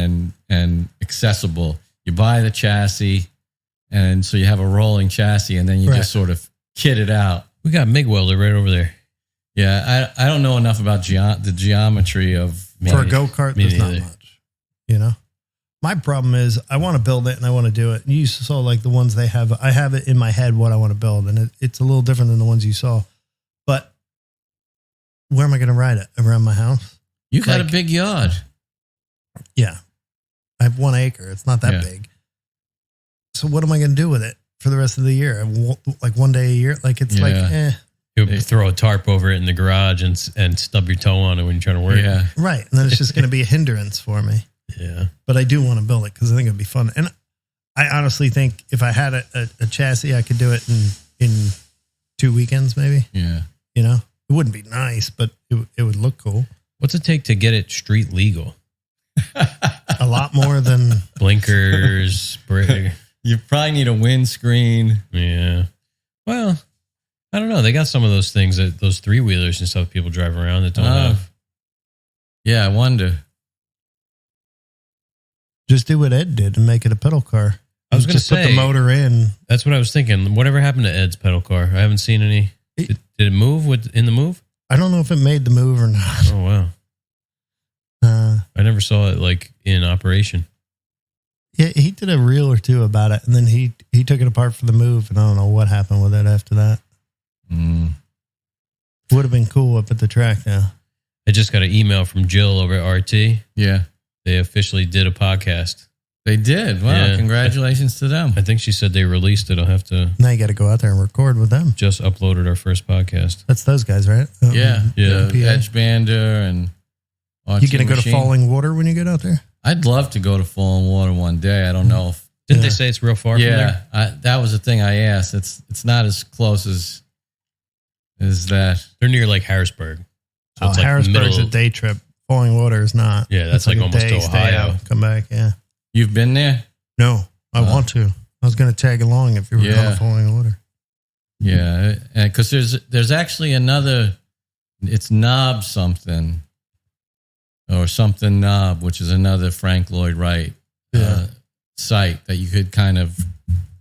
and accessible. You buy the chassis, and so you have a rolling chassis, and then you Right. just sort of kit it out. We got MIG welder right over there. Yeah, I don't know enough about the geometry of For a go-kart, me there's not neither. much. you know? My problem is I want to build it and I want to do it. And you saw like the ones they have. I have it in my head what I want to build, and it's a little different than the ones you saw. But where am I going to ride it? Around my house? You got a big yard. Yeah. I have 1 acre. It's not that big. So what am I going to do with it for the rest of the year? Like 1 day a year? Like it's like, eh. You throw a tarp over it in the garage and stub your toe on it when you're trying to work. Yeah. Right. And then it's just going to be a hindrance for me. Yeah. But I do want to build it because I think it'd be fun. And I honestly think if I had a chassis, I could do it in 2 weekends, maybe. Yeah. You know, it wouldn't be nice, but it would look cool. What's it take to get it street legal? A lot more than Blinkers, brake. You probably need a windscreen. Yeah. Well, I don't know. They got some of those things that those 3-wheelers and stuff people drive around that don't have. Yeah, I wonder. just do what Ed did and make it a pedal car. I was going to say, put the motor in. That's what I was thinking. Whatever happened to Ed's pedal car? I haven't seen any. Did it move in the move? I don't know if it made the move or not. Oh, wow. I never saw it like in operation. Yeah, he did a reel or two about it, and then he took it apart for the move, and I don't know what happened with it after that. Would have been cool up at the track now. I just got an email from Jill over at RT. Yeah. They officially did a podcast. They did. Wow. Yeah. Congratulations to them. I think she said they released it. I'll have to. Now you got to go out there and record with them. Just uploaded our first podcast. That's those guys, right? Yeah. Yeah. Edge Bander and RT You going to go to Machine. Falling Water when you get out there? I'd love to go to Falling Water one day. I don't know if. Didn't they say it's real far from there? That was the thing I asked. It's not as close as that. They're near like Harrisburg. So it's like Harrisburg's a day trip. Falling Water is not. Yeah, that's like a almost day, to stay Ohio. out, come back, yeah. You've been there? No, I want to. I was going to tag along if you were going to Falling Water. Yeah, because there's actually another. It's Knob something, or something Knob, which is another Frank Lloyd Wright site that you could kind of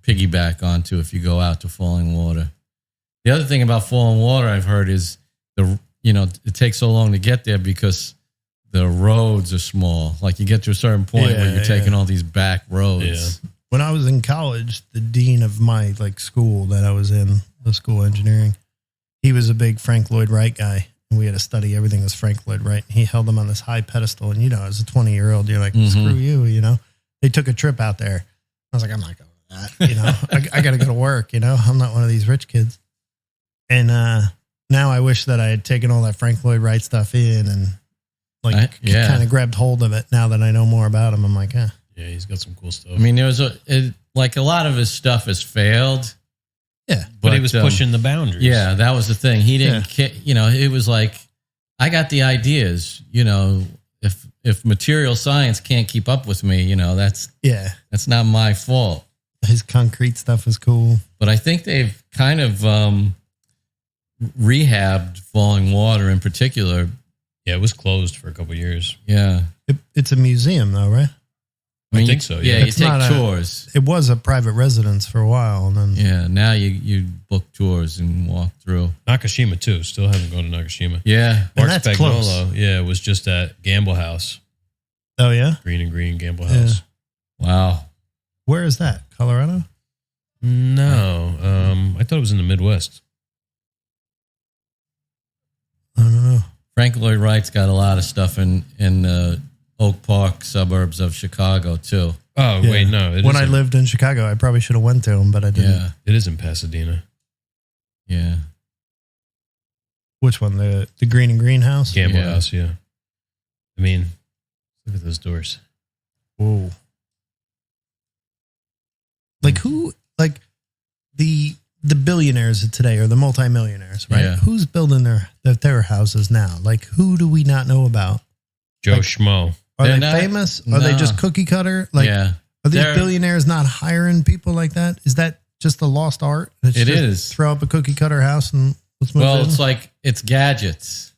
piggyback onto if you go out to Falling Water. The other thing about Falling Water I've heard is it takes so long to get there because the roads are small. Like you get to a certain point where you're taking all these back roads. Yeah. When I was in college, the dean of my school that I was in, the school of engineering, he was a big Frank Lloyd Wright guy. And we had to study everything was Frank Lloyd Wright. And he held him on this high pedestal. And, as a 20-year-old, you're like, screw you, They took a trip out there. I was like, I'm not going to that. I got to go to work, I'm not one of these rich kids. And now I wish that I had taken all that Frank Lloyd Wright stuff in and kind of grabbed hold of it now that I know more about him. I'm like, Yeah, he's got some cool stuff. I mean, there was a lot of his stuff has failed. Yeah. But he was pushing the boundaries. Yeah, that was the thing. He didn't it was like, I got the ideas, if material science can't keep up with me, that's not my fault. His concrete stuff is cool. But I think they've kind of rehabbed Falling Water in particular. Yeah, it was closed for a couple of years. Yeah. It's a museum though, right? I think so. Yeah, you take tours. It was a private residence for a while, and then now you book tours and walk through. Nakashima too. Still haven't gone to Nakashima. Yeah, Mark that's Spagnolo. close. Yeah, it was just at Gamble House. Oh yeah, Greene and Greene Gamble House. Wow. Where is that? Colorado? No, I thought it was in the Midwest. I don't know. Frank Lloyd Wright's got a lot of stuff in Oak Park suburbs of Chicago too. Oh wait, no. When I lived in Chicago, I probably should have went to him, but I didn't. Yeah, it is in Pasadena. Yeah. Which one? The Greene and Greene house? Gamble House. Yeah. I mean, look at those doors. Whoa. Like who? Like the billionaires of today or the multimillionaires, right? Yeah. Who's building their houses now? Like who do we not know about? Joe Schmo. Are They're they not- famous? Are they No. just cookie cutter? Like, Yeah. are these They're- billionaires not hiring people like that? Is that just a lost art? It's It just is. Throw up a cookie cutter house and let's move Well, in? it's like it's gadgets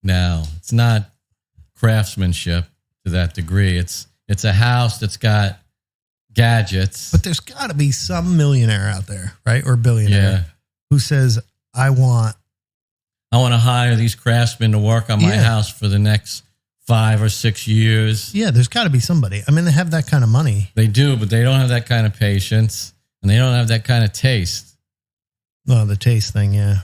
now. It's not craftsmanship to that degree. It's a house that's got gadgets. But there's got to be some millionaire out there, right? Or billionaire who says, I want I want to hire these craftsmen to work on my house for the next 5 or 6 years. Yeah, there's got to be somebody. I mean, they have that kind of money. They do, but they don't have that kind of patience, and they don't have that kind of taste. Well, the taste thing, yeah.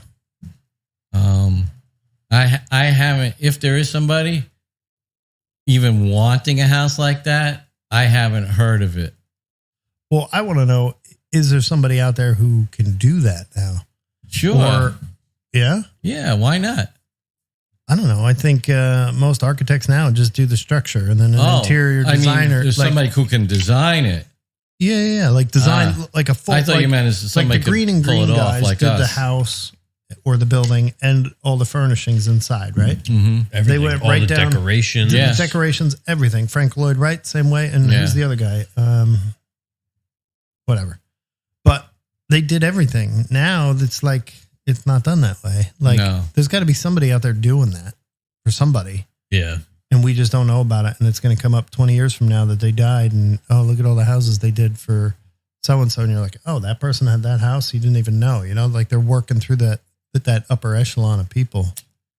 I haven't. If there is somebody even wanting a house like that, I haven't heard of it. Well, I want to know: is there somebody out there who can do that now? Sure. Or, yeah. Yeah. Why not? I don't know. I think most architects now just do the structure, and then an interior designer. There's somebody who can design it. Yeah, like design like a full. I thought you meant as somebody like the Greene could pull it off guys like did us. the house or the building and all the furnishings inside, right? Mm-hmm. Everything, They went all right the down- decorations. Yeah. Decorations, everything. Frank Lloyd Wright, same way. And Yeah. who's the other guy? Whatever. But they did everything. Now it's like it's not done that way. Like No. there's got to be somebody out there doing that for somebody. Yeah. And we just don't know about it. And it's going to come up 20 years from now that they died. And, oh, look at all the houses they did for so-and-so. And you're like, oh, that person had that house. You didn't even know, you know, like they're working through that upper echelon of people.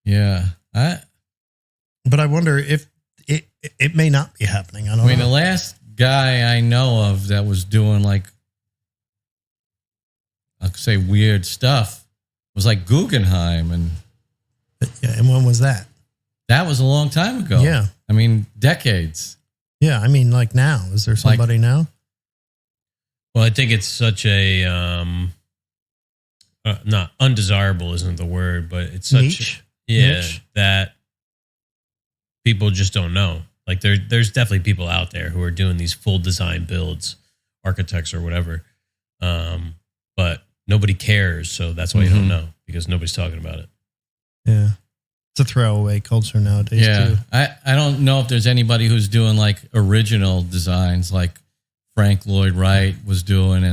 Yeah. But I wonder if it may not be happening. I don't I mean, know. the last guy I know of that was doing like, I'll say weird stuff was like Guggenheim. And Yeah, and when was that? that was a long time ago. Yeah. I mean, decades. Yeah, I mean, like now. Is there somebody now? Well, I think it's such a not undesirable isn't the word, but it's such Niche? Niche? that people just don't know. Like there's definitely people out there who are doing these full design builds, architects or whatever, but nobody cares. So that's why you don't know, because nobody's talking about it. Yeah. It's a throwaway culture nowadays, Yeah. too. I don't know if there's anybody who's doing like original designs like Frank Lloyd Wright was doing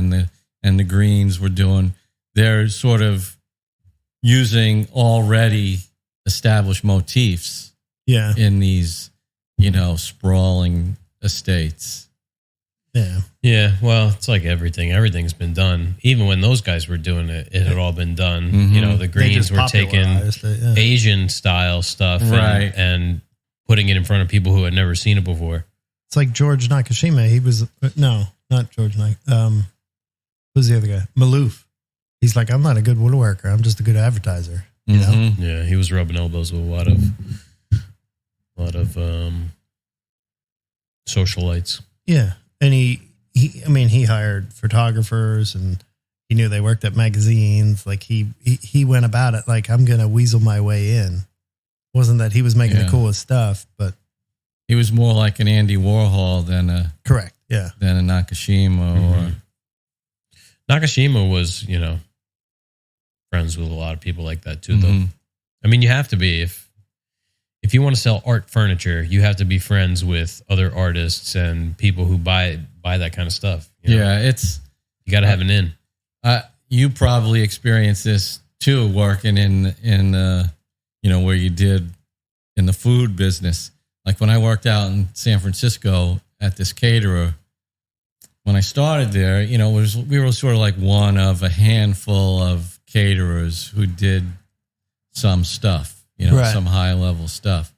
and the Greens were doing. They're sort of using already established motifs Yeah. in these, sprawling estates. Yeah. Yeah, well, it's like everything. Everything's been done. Even when those guys were doing it, it had all been done. Mhm. You know, the They Greens just were taking popularized it, yeah. Asian style stuff Right. and putting it in front of people who had never seen it before. It's like George Nakashima. He was, no, not George who's the other guy? Maloof. He's like, I'm not a good woodworker. I'm just a good advertiser. You know? Mhm. Yeah, he was rubbing elbows with a lot of socialites. Yeah. And he hired photographers and he knew they worked at magazines. Like he went about it like, I'm going to weasel my way in. Wasn't that he was making the coolest stuff, but He was more like an Andy Warhol than a correct. Yeah. Nakashima or Nakashima was, friends with a lot of people like that too, though. Mhm. I mean, you have to be. If you want to sell art furniture, you have to be friends with other artists and people who buy that kind of stuff. You know? Yeah, it's You got to have an in. you probably experienced this too, working in where you did in the food business. Like when I worked out in San Francisco at this caterer, when I started there, we were sort of like one of a handful of caterers who did some stuff, Right. some high level stuff.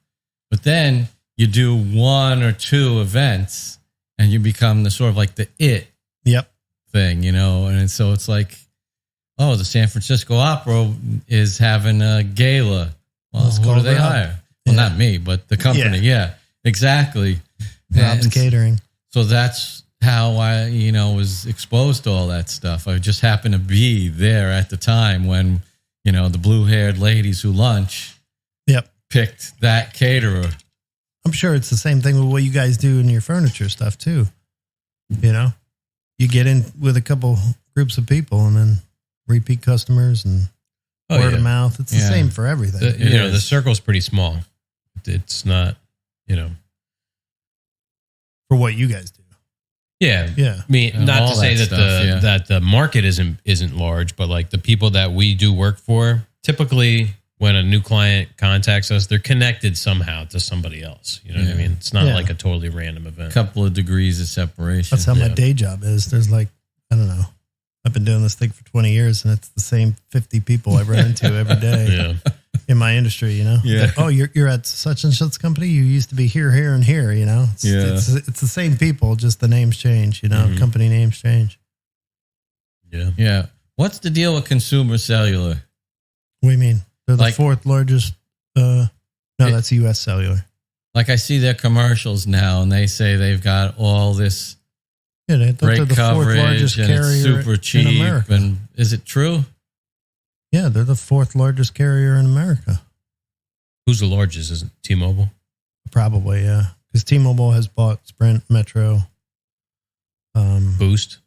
But then you do one or two events and you become the sort of like the it Yep. thing, and so it's like, oh, the San Francisco Opera is having a gala. Well, Let's who call do they Rob. hire? Well, Yeah. not me, but the company. Yeah, exactly. Rob's And catering. so that's how I, was exposed to all that stuff. I just happened to be there at the time when, the blue-haired ladies who lunch Yep. picked that caterer. I'm sure it's the same thing with what you guys do in your furniture stuff too. You get in with a couple groups of people and then repeat customers and word of mouth. It's the Yeah. same for everything. The circle's pretty small. It's not, for what you guys do. Yeah. Yeah. I mean, And not all to say that that stuff, that the market isn't large, but like the people that we do work for, typically when a new client contacts us, they're connected somehow to somebody else. You know what I mean? It's not Yeah. like a totally random event. Couple of degrees of separation. That's how my Yeah. day job is. There's like, I don't know. I've been doing this thing for 20 years and it's the same 50 people I run into every day. Yeah. in my industry, you know? Yeah. Oh, you're at such and such company. You used to be here, here, and here, you know? It's the same people, just the names change, you know? Company names change. Yeah. Yeah. What's the deal with consumer cellular? What do you mean? They're the Like- fourth largest. That's U.S. Cellular. Like I see their commercials now, and they say they've got all this Yeah, they're great the fourth coverage largest and carrier it's super in cheap. America. And is it true? Yeah, they're the fourth largest carrier in America. Who's the largest? Is it T-Mobile? Probably, yeah. Because T-Mobile has bought Sprint, Metro. Boost?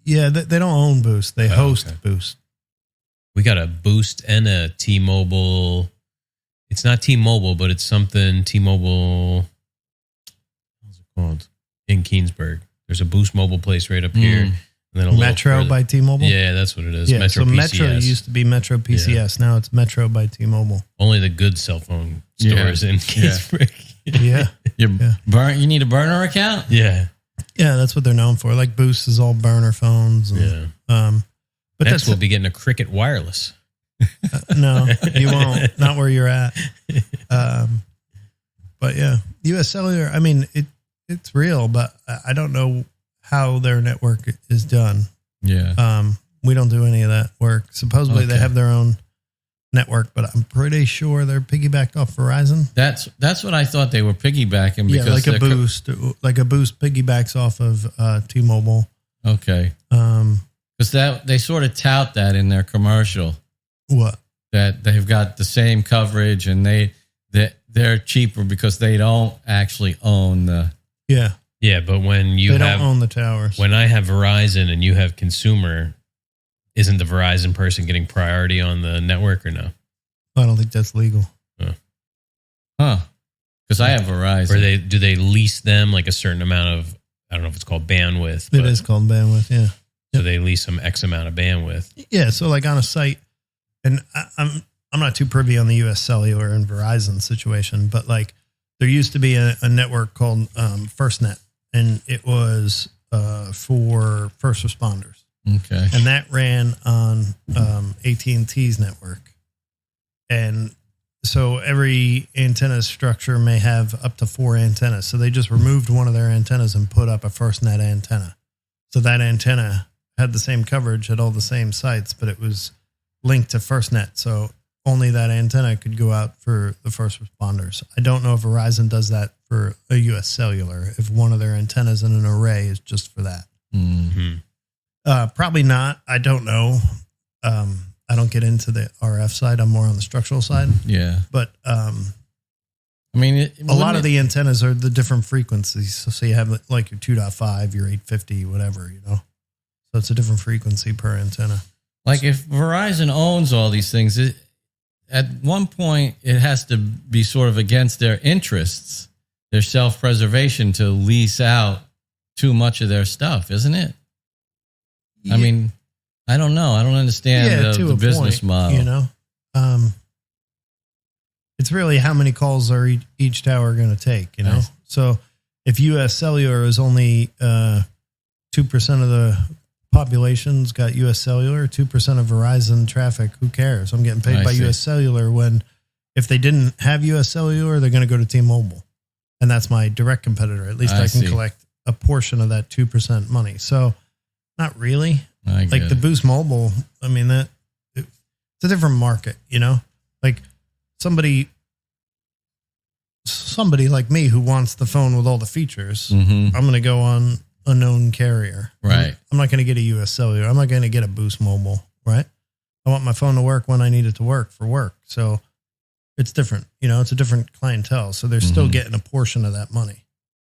Yeah, they don't own Boost. They host okay. Boost. We got a Boost and a T-Mobile. It's not T-Mobile, but it's something T-Mobile. What's it called? In Keensburg. There's a Boost mobile place right up here. And then a little Metro further. by T-Mobile? Yeah, that's what it is. Yeah, Metro so PCS. Metro used to be Metro PCS. Now it's Metro by T-Mobile. Only the good cell phone stores in Keensburg. Yeah. You need a burner account? Yeah. Yeah, that's what they're known for. Like Boost is all burner phones. And, but Next, we'll be getting a Cricket wireless. No, you won't. Not where you're at. But yeah, U.S. Cellular. I mean, it's real, but I don't know how their network is done. Yeah. We don't do any of that work. Supposedly they have their own network, but I'm pretty sure they're piggybacked off Verizon. That's what I thought they were piggybacking because Yeah, like a Boost, like a Boost piggybacks off of T-Mobile. Okay. Because that they sort of tout that in their commercial. What? That they've got the same coverage and they're cheaper because they don't actually own the. Yeah. Yeah, but when you they don't own the towers. When I have Verizon and you have consumer, isn't the Verizon person getting priority on the network or no? I don't think that's legal. Huh. Because I have Verizon. Or do they lease them like a certain amount of, I don't know if it's called bandwidth. It is called bandwidth, yeah. So they lease them X amount of bandwidth. Yeah, so like on a site, and I'm not too privy on the U.S. Cellular and Verizon situation, but like there used to be a network called FirstNet, and it was for first responders. Okay. And that ran on AT&T's network. And so every antenna structure may have up to 4 antennas. So they just removed one of their antennas and put up a FirstNet antenna. So that antenna had the same coverage at all the same sites, but it was linked to FirstNet. So only that antenna could go out for the first responders. I don't know if Verizon does that for a U.S. Cellular, if one of their antennas in an array is just for that. Mm-hmm. Probably not. I don't know. I don't get into the RF side. I'm more on the structural side. Yeah. But I mean, a lot of the antennas are the different frequencies. So you have like your 2.5, your 850, whatever, you know. So it's a different frequency per antenna. Like if Verizon owns all these things, at one point it has to be sort of against their interests, their self-preservation to lease out too much of their stuff, isn't it? Yeah. I mean, I don't know. I don't understand the business model. You know, it's really how many calls are each tower going to take, you know? Nice. So if U.S. Cellular is only 2% of the population's got U.S. Cellular, 2% of Verizon traffic, who cares? I'm getting paid by U.S. Cellular when if they didn't have U.S. Cellular, they're going to go to T-Mobile. And that's my direct competitor. At least I can collect a portion of that 2% money. So not really. Like the Boost Mobile, I mean, it's a different market, you know? Like somebody like me who wants the phone with all the features, I'm going to go on a known carrier. Right. I'm not going to get a U.S. Cellular. I'm not going to get a Boost Mobile, right? I want my phone to work when I need it to work for work. So it's different. You know, it's a different clientele. So they're still getting a portion of that money.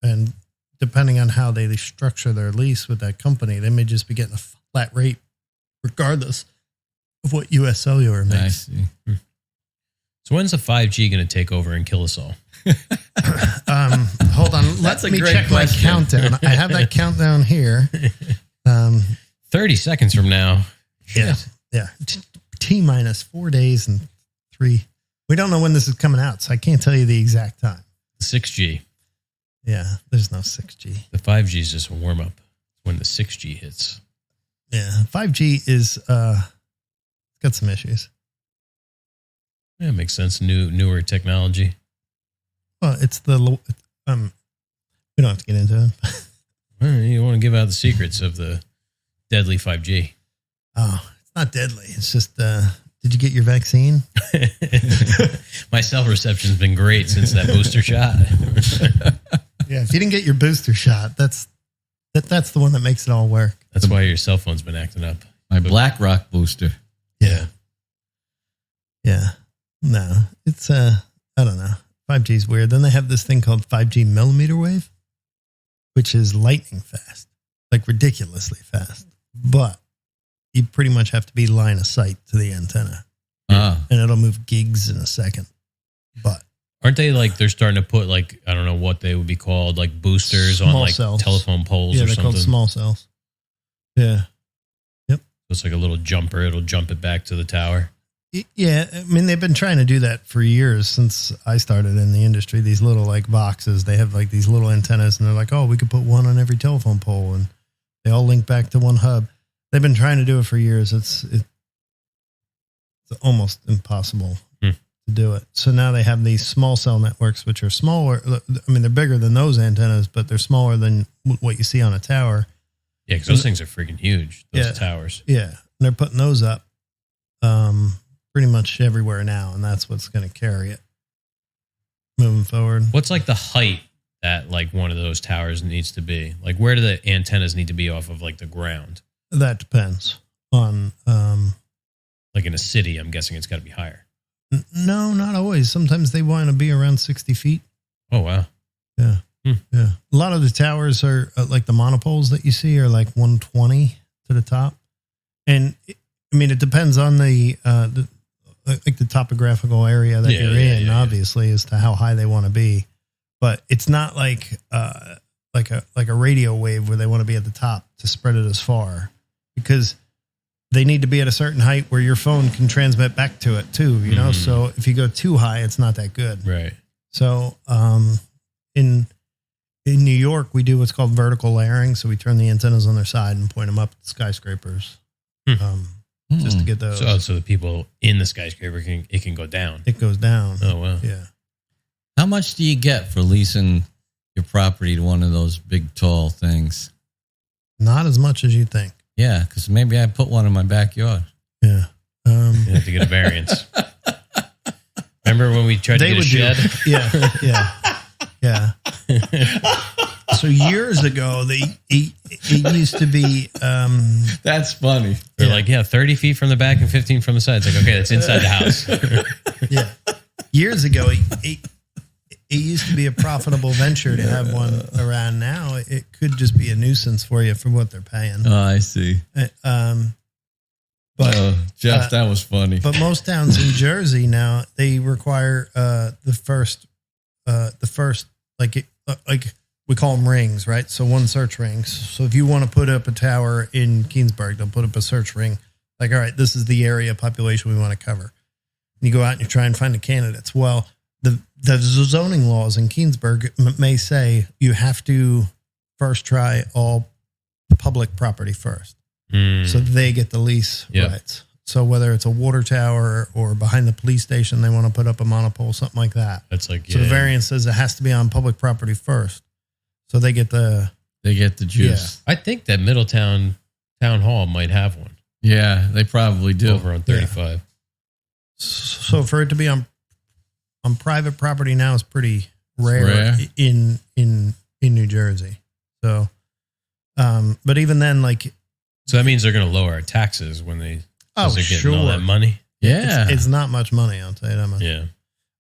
And depending on how they structure their lease with that company, they may just be getting a flat rate regardless of what U.S. Cellular makes. I see. So when's the 5G going to take over and kill us all? Hold on. Let me check question. my countdown. I have that countdown here. 30 seconds from now. Yeah. T minus 4 days and 3. We don't know when this is coming out, so I can't tell you the exact time. 6G. Yeah, there's no 6G. The 5G is just a warm up when the 6G hits. Yeah, 5G is got some issues. Yeah, makes sense. Newer technology. Well, it's we don't have to get into it. You want to give out the secrets of the deadly 5G. Oh, it's not deadly. It's just, did you get your vaccine? My cell reception's been great since that booster shot. Yeah, if you didn't get your booster shot, that's the one that makes it all work. That's why your cell phone's been acting up. My BlackRock booster. Yeah. Yeah. No, it's, I don't know. 5G is weird. Then they have this thing called 5G millimeter wave, which is lightning fast, like ridiculously fast. But you pretty much have to be line of sight to the antenna. And it'll move gigs in a second. But aren't they like, they're starting to put like, I don't know what they would be called, like boosters Small on like cells. telephone poles yeah, or they're something? called small cells. Yeah. It's like a little jumper. It'll jump it back to the tower. Yeah. I mean, they've been trying to do that for years since I started in the industry. These little like boxes, they have like these little antennas and they're like, oh, we could put one on every telephone pole and they all link back to one hub. They've been trying to do it for years. It's almost impossible to do it. So now they have these small cell networks, which are smaller. I mean, they're bigger than those antennas, but they're smaller than what you see on a tower. Yeah, because those things are freaking huge, those towers. Yeah. And they're putting those up pretty much everywhere now, and that's what's going to carry it moving forward. What's like the height that like one of those towers needs to be? Like where do the antennas need to be off of like the ground? That depends on... like in a city, I'm guessing it's got to be higher. No, not always. Sometimes they want to be around 60 feet. Oh, wow. Yeah. Yeah. A lot of the towers are like the monopoles that you see are like 120 to the top. And I mean, it depends on the topographical area that you're in, obviously, as to how high they want to be. But it's not like a radio wave where they want to be at the top to spread it as far, because they need to be at a certain height where your phone can transmit back to it too, you know? So if you go too high, it's not that good. Right. So, in New York, we do what's called vertical layering. So we turn the antennas on their side and point them up at skyscrapers, just to get those. So the people in the skyscraper can go down. It goes down. Oh, wow. Yeah. How much do you get for leasing your property to one of those big, tall things? Not as much as you think. Yeah, because maybe I put one in my backyard. Yeah. You have to get a variance. Remember when we tried to get a shed? Yeah. So years ago, it used to be... That's funny. They're like, 30 feet from the back and 15 from the side. It's like, okay, that's inside the house. Yeah. Years ago, it used to be a profitable venture to have one around. Now it could just be a nuisance for you for what they're paying. Oh, I see. But Jeff, that was funny. But most towns in Jersey now, they require the first like we call them rings, right? So one search rings. So if you want to put up a tower in Keensburg, they'll put up a search ring. Like, all right, this is the area population we want to cover. And you go out and you try and find the candidates. Well, the zoning laws in Keensburg may say you have to first try all public property first. So they get the lease rights. So whether it's a water tower or behind the police station, they want to put up a monopole, something like that. That's like, so the variance says it has to be on public property first. So they get the juice. I think that Middletown Town Hall might have one. Yeah, they probably do. Over on 35. Yeah. So for it to be on private property now is pretty rare. in New Jersey. So, but even then, like, so that means they're going to lower our taxes when they're getting all that money. Yeah, it's not much money. I'll tell you that much. Yeah,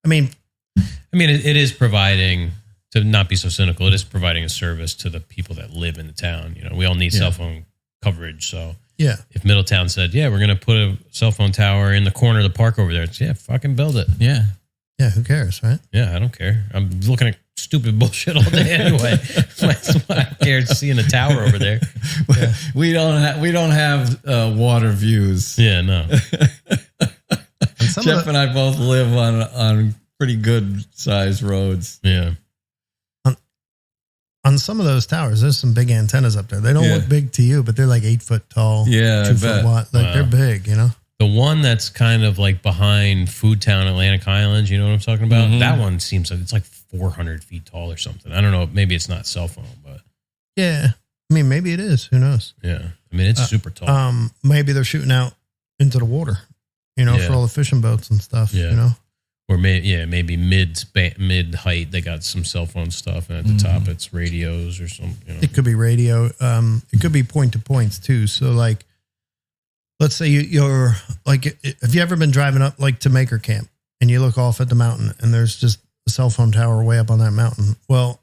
I mean, it is providing, to not be so cynical, it is providing a service to the people that live in the town. You know, we all need cell phone coverage. So yeah, if Middletown said, we're going to put a cell phone tower in the corner of the park over there, it's fucking build it. Yeah. Yeah, who cares, right? Yeah, I don't care. I'm looking at stupid bullshit all day anyway. That's why I care seeing a tower over there. Yeah. We don't have water views. Yeah, no. Jeff and I both live on pretty good sized roads. Yeah. On some of those towers, there's some big antennas up there. They don't look big to you, but they're like 8 foot tall. 2 foot wide. Like they're big, you know. The one that's kind of like behind Food Town, Atlantic Highlands, you know what I'm talking about? That one seems like it's like 400 feet tall or something. I don't know. Maybe it's not cell phone, but Yeah. I mean, maybe it is. Who knows? yeah. I mean, it's super tall. Maybe they're shooting out into the water, for all the fishing boats and stuff, Or maybe mid height. They got some cell phone stuff, and at the top it's radios or something. It could be radio. It could be point to points too. So like, let's say you're like, have you ever been driving up like to Maker Camp and you look off at the mountain and there's just a cell phone tower way up on that mountain? Well,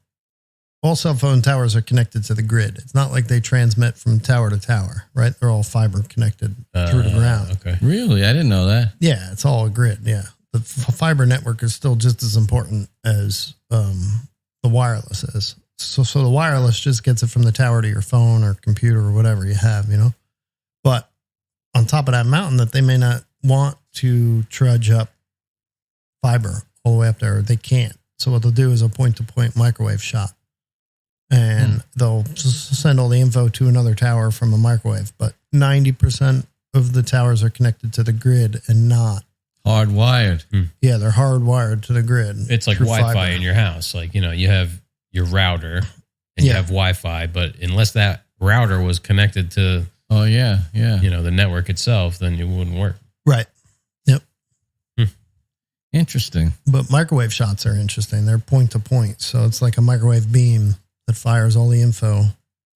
all cell phone towers are connected to the grid. It's not like they transmit from tower to tower, right? They're all fiber connected through the ground. Okay. Really? I didn't know that. Yeah, it's all a grid. Yeah. The fiber network is still just as important as the wireless is. So the wireless just gets it from the tower to your phone or computer or whatever you have, But on top of that mountain that they may not want to trudge up fiber all the way up there, or they can't. So what they'll do is a point-to-point microwave shot. And they'll send all the info to another tower from a microwave. But 90% of the towers are connected to the grid and not hardwired. Yeah, they're hardwired to the grid. It's like Wi-Fi in your house. Like, you have your router and you have Wi-Fi, but unless that router was connected to the network itself, then it wouldn't work. Right. Yep. Interesting. But microwave shots are interesting. They're point to point. So it's like a microwave beam that fires all the info.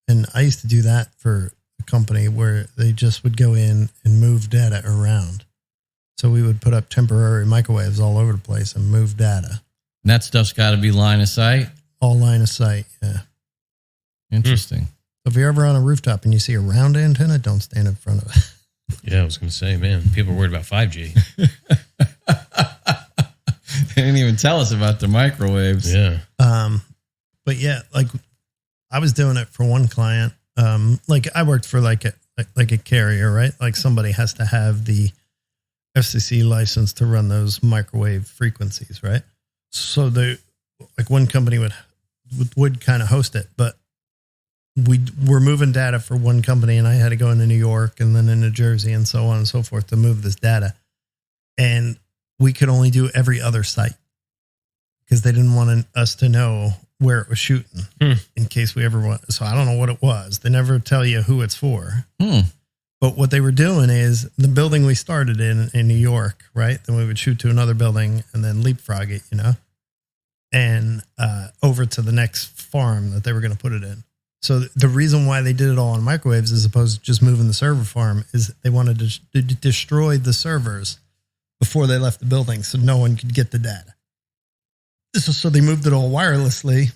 And I used to do that for a company where they just would go in and move data around. So we would put up temporary microwaves all over the place and move data. And that stuff's got to be line of sight? All line of sight, yeah. Interesting. So if you're ever on a rooftop and you see a round antenna, don't stand in front of it. Yeah, I was going to say, man, people are worried about 5G. They didn't even tell us about the microwaves. Yeah. But yeah, like I was doing it for one client. Like I worked for like a carrier, right? Like somebody has to have the FCC license to run those microwave frequencies, right? So one company would kind of host it, but we were moving data for one company, and I had to go into New York and then in New Jersey and so on and so forth to move this data. And we could only do every other site because they didn't want us to know where it was shooting in case we ever want. So I don't know what it was. They never tell you who it's for. But what they were doing is the building we started in New York, right? Then we would shoot to another building and then leapfrog it, and over to the next farm that they were going to put it in. So the reason why they did it all on microwaves as opposed to just moving the server farm is they wanted to destroy the servers before they left the building so no one could get the data. So they moved it all wirelessly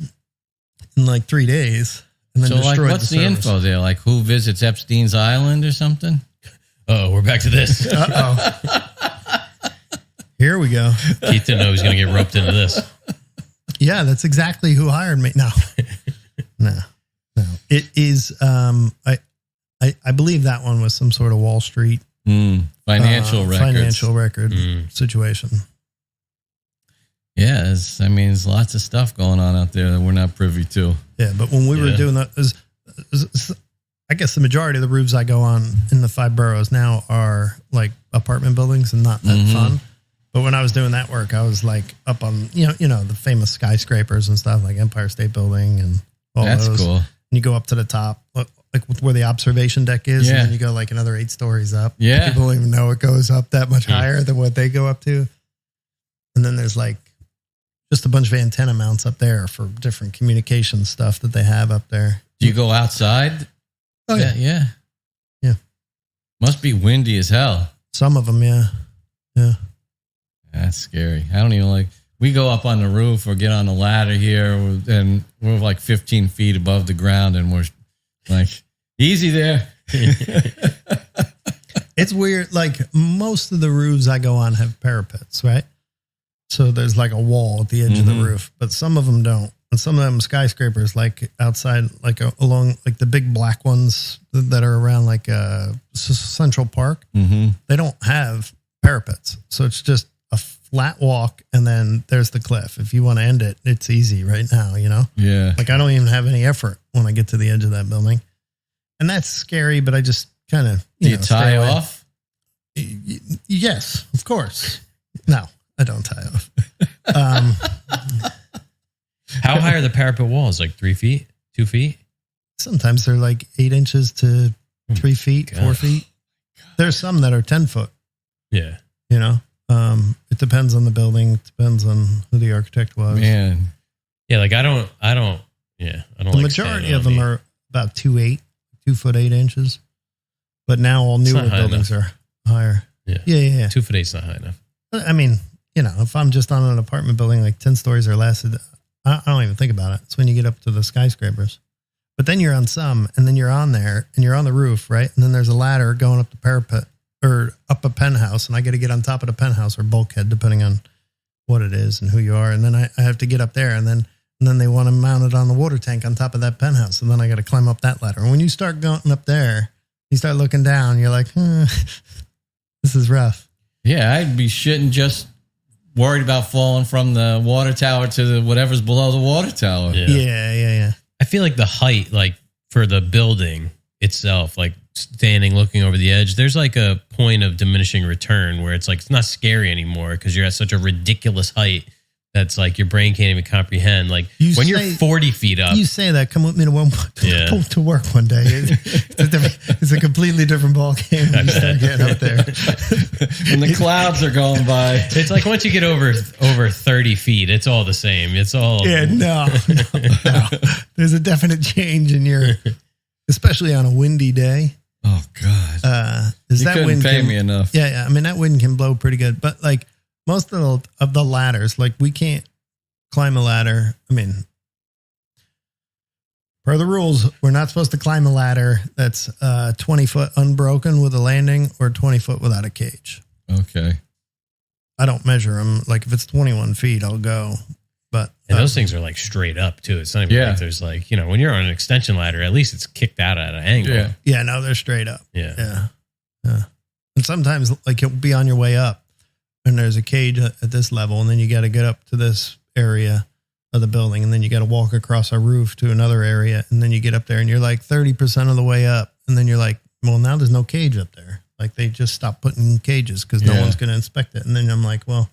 in like 3 days. And then destroyed what's the the info there? Like who visits Epstein's Island or something? Oh, we're back to this. Here we go. Keith didn't know he was going to get roped into this. Yeah, that's exactly who hired me. No. It is, I believe that one was some sort of Wall Street financial record situation. Yeah, there's lots of stuff going on out there that we're not privy to. Yeah, but when we were doing that, I guess the majority of the roofs I go on in the 5 boroughs now are like apartment buildings and not that fun. But when I was doing that work, I was like up on, the famous skyscrapers and stuff like Empire State Building and all those. That's cool. And you go up to the top, like where the observation deck is, and then you go like another 8 stories up. Yeah. People don't even know it goes up that much higher than what they go up to. And then there's like just a bunch of antenna mounts up there for different communication stuff that they have up there. Do you go outside? Oh, yeah. Yeah. Must be windy as hell. Some of them, yeah. Yeah. That's scary. I don't even we go up on the roof or get on the ladder here and we're like 15 feet above the ground and we're like, easy there. It's weird. Like most of the roofs I go on have parapets, right? So there's like a wall at the edge of the roof, but some of them don't. And some of them skyscrapers, like outside, like along like the big black ones that are around like Central Park, they don't have parapets. So it's just a flat walk and then there's the cliff. If you want to end it, it's easy right now, Yeah. Like I don't even have any effort when I get to the edge of that building. And that's scary, but I just kind of, Do you tie off? Yes, of course. No, I don't tie off. How high are the parapet walls? Like 3 feet, 2 feet? Sometimes they're like 8 inches to 3 feet, God. 4 feet. There's some that are 10 foot. Yeah. You know, it depends on the building. It depends on who the architect was. Man. Yeah, like I don't. The like majority standing of on them the- are about 2 foot 8 inches. But now all newer not high buildings are higher. Yeah. Yeah. 2 foot 8's not high enough. I mean, you know, if I'm just on an apartment building like 10 stories or less, I don't even think about it. It's when you get up to the skyscrapers. But then you're on some, and then you're on there, and you're on the roof, right? And then there's a ladder going up the parapet or up a penthouse, and I got to get on top of the penthouse or bulkhead, depending on what it is and who you are. And then I have to get up there, and then they want to mount it on the water tank on top of that penthouse, and then I got to climb up that ladder. And when you start going up there, you start looking down, you're like, this is rough. Yeah, I'd be shitting just worried about falling from the water tower to whatever's below the water tower. Yeah. I feel like the height, like for the building itself, like standing looking over the edge, there's like a point of diminishing return where it's like it's not scary anymore because you're at such a ridiculous height that's like your brain can't even comprehend. Like when you're 40 feet up. You say that, come with me to work one day. It's a completely different ball game when you start getting up there. When the clouds are going by. It's like once you get over 30 feet, it's all the same. It's all. Yeah, no. There's a definite change in your, especially on a windy day. Oh, God. Is You that couldn't wind pay me enough. Yeah. I mean, that wind can blow pretty good. But like most of the ladders, like we can't climb a ladder. I mean, per the rules, we're not supposed to climb a ladder that's 20 foot unbroken with a landing or 20 foot without a cage. Okay. I don't measure them. Like if it's 21 feet, I'll go. But And those things are like straight up too. It's not even Yeah. like there's like, you know, when you're on an extension ladder, at least it's kicked out at an angle. Yeah. yeah, no, they're straight up. Yeah. Yeah. And sometimes like you'll be on your way up and there's a cage at this level, and then you got to get up to this area of the building, and then you got to walk across a roof to another area, and then you get up there and you're like 30% of the way up, and then you're like, well, now there's no cage up there. Like they just stopped putting cages because no one's going to inspect it. And then I'm like, well,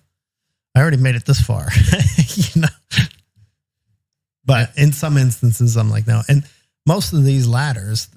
I already made it this far, you know. But in some instances, I'm like, no. And most of these ladders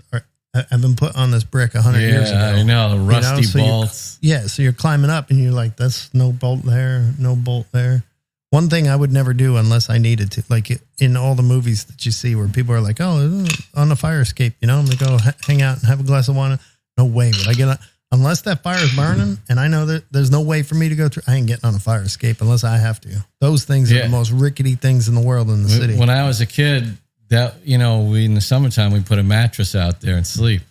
have been put on this brick 100 years ago. I know, the rusty so bolts. So you're climbing up and you're like, that's no bolt there, no bolt there. One thing I would never do unless I needed to, like in all the movies that you see where people are like, oh, on the fire escape, you know, I'm going to go hang out and have a glass of wine. No way would I get on. Unless that fire is burning and I know that there's no way for me to go through, I ain't getting on a fire escape unless I have to. Those things are the most rickety things in the world in the city. When I was a kid, that, you know, we in the summertime, we put a mattress out there and sleep.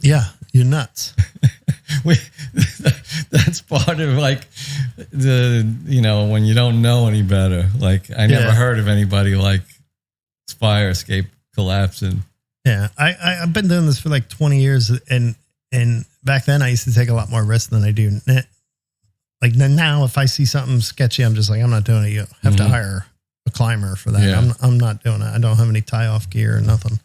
Yeah, you're nuts. That's part of like the, you know, when you don't know any better. Like I never heard of anybody like fire escape collapsing. Yeah, I've been doing this for like 20 years, and back then I used to take a lot more risks than I do. Like now, if I see something sketchy, I'm just like, I'm not doing it. You have to hire a climber for that. Yeah. I'm not doing it. I don't have any tie-off gear or nothing.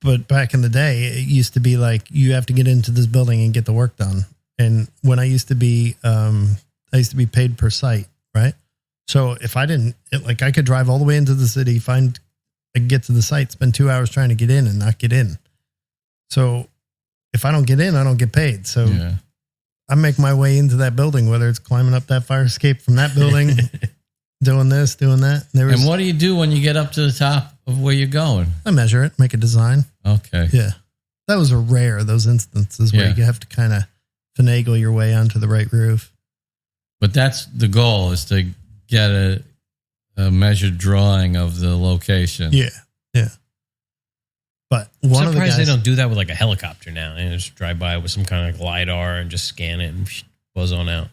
But back in the day, it used to be like you have to get into this building and get the work done. And when I used to be paid per site, right? So if I didn't, I could drive all the way into the city, I could get to the site, spend 2 hours trying to get in and not get in. So if I don't get in, I don't get paid. So I make my way into that building, whether it's climbing up that fire escape from that building, doing this, doing that. And what do you do when you get up to the top of where you're going? I measure it, make a design. Okay. Yeah. That was those instances where you have to kind of finagle your way onto the right roof. But that's the goal, is to get a measured drawing of the location. Yeah. Yeah. But I'm surprised they don't do that with like a helicopter now. They just drive by with some kind of LiDAR and just scan it and buzz on out.